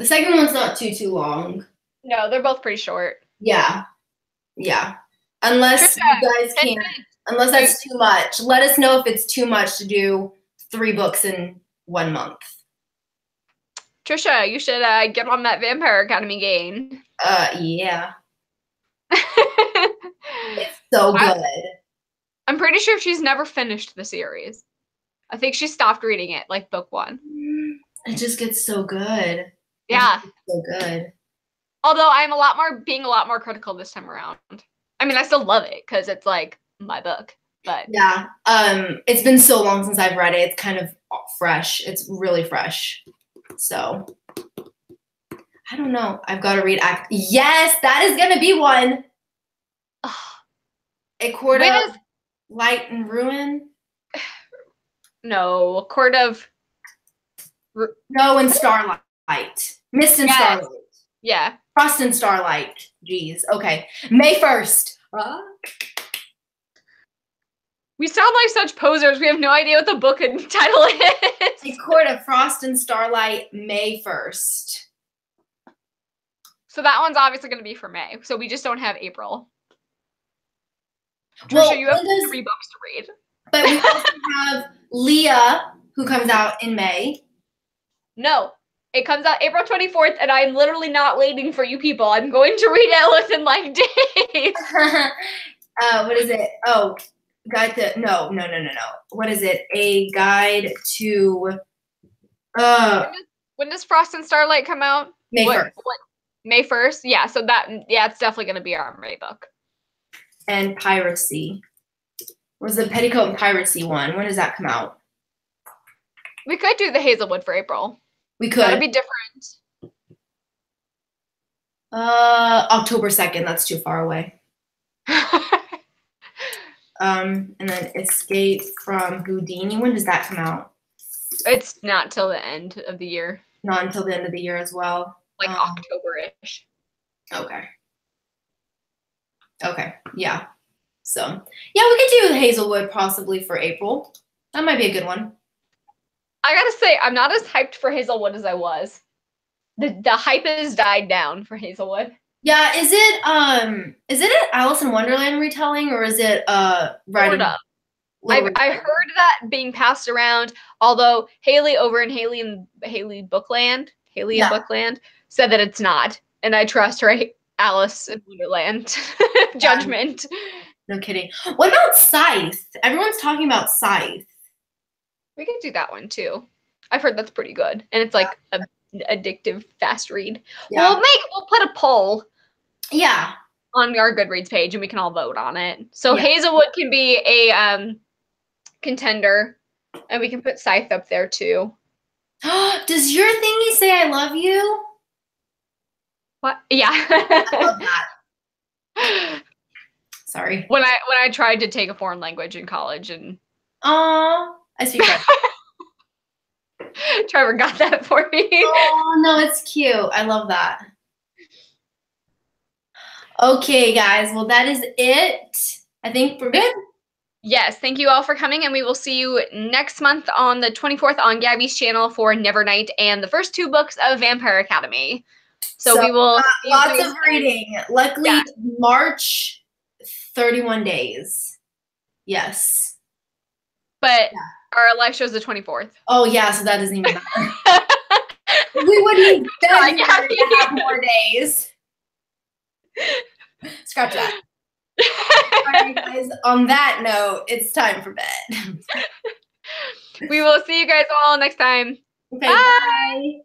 second one's not too long. No, they're both pretty short. Yeah. Unless you guys can't. Unless that's too much. Let us know if it's too much to do 3 books in 1 month. Trisha, you should get on that Vampire Academy game. Yeah. It's so good. I'm pretty sure she's never finished the series. I think she stopped reading it, like book 1. It just gets so good. Yeah. So good. Although I'm being a lot more critical this time around. I mean, I still love it because it's like my book, but yeah. It's been so long since I've read it. It's kind of fresh. It's really fresh. So I don't know. I've got to read Yes, that is gonna be one. A Court of Light and Ruin. No, a Court of No, and Starlight. Mist and Starlight. Yeah. Frost and Starlight. Jeez. Okay. May 1st. We sound like such posers. We have no idea what the book and title is. A Court of Frost and Starlight, May 1st. So that one's obviously going to be for May. So we just don't have April. Well, Trisha, you have 3 books to read. But we also have Leah, who comes out in May. No. It comes out April 24th, and I'm literally not waiting for you people. I'm going to read it within like days. What is it? Oh, guide to no. What is it? A guide to when does Frost and Starlight come out? May 1st. May 1st? Yeah, so it's definitely gonna be our May book. And Piracy. What was the Petticoat and Piracy one? When does that come out? We could do the Hazelwood for April. We could. That'd be different. October 2nd. That's too far away. And then Escape from Houdini. When does that come out? It's not till the end of the year. Not until the end of the year as well. Like October-ish. Okay. Okay. Yeah. So yeah, we could do Hazelwood possibly for April. That might be a good one. I gotta say, I'm not as hyped for Hazelwood as I was. The hype has died down for Hazelwood. Yeah, is it an Alice in Wonderland retelling, or is it writing? I heard that being passed around, although Haley over in Haley Bookland said that it's not. And I trust her Alice in Wonderland judgment. No kidding. What about Scythe? Everyone's talking about Scythe. We could do that one too. I've heard that's pretty good. And it's like a addictive fast read. Yeah. We'll put a poll. Yeah. On our Goodreads page and we can all vote on it. So Hazelwood can be a contender and we can put Scythe up there too. Does your thingy say I love you? What? Yeah. I love that. Sorry. When I tried to take a foreign language in college and I speak French. Trevor got that for me. Oh no, it's cute. I love that. Okay, guys. Well, that is it. I think we're good. Yes. Thank you all for coming, and we will see you next month on the 24th on Gabby's channel for Nevernight and the first 2 books of Vampire Academy. So we will lots of reading. Luckily, March, 31 days. Yes. But our live show is the 24th. Oh yeah, so that doesn't even matter. We wouldn't even have more days. Scratch that. All right, guys. On that note, it's time for bed. We will see you guys all next time. Okay, bye.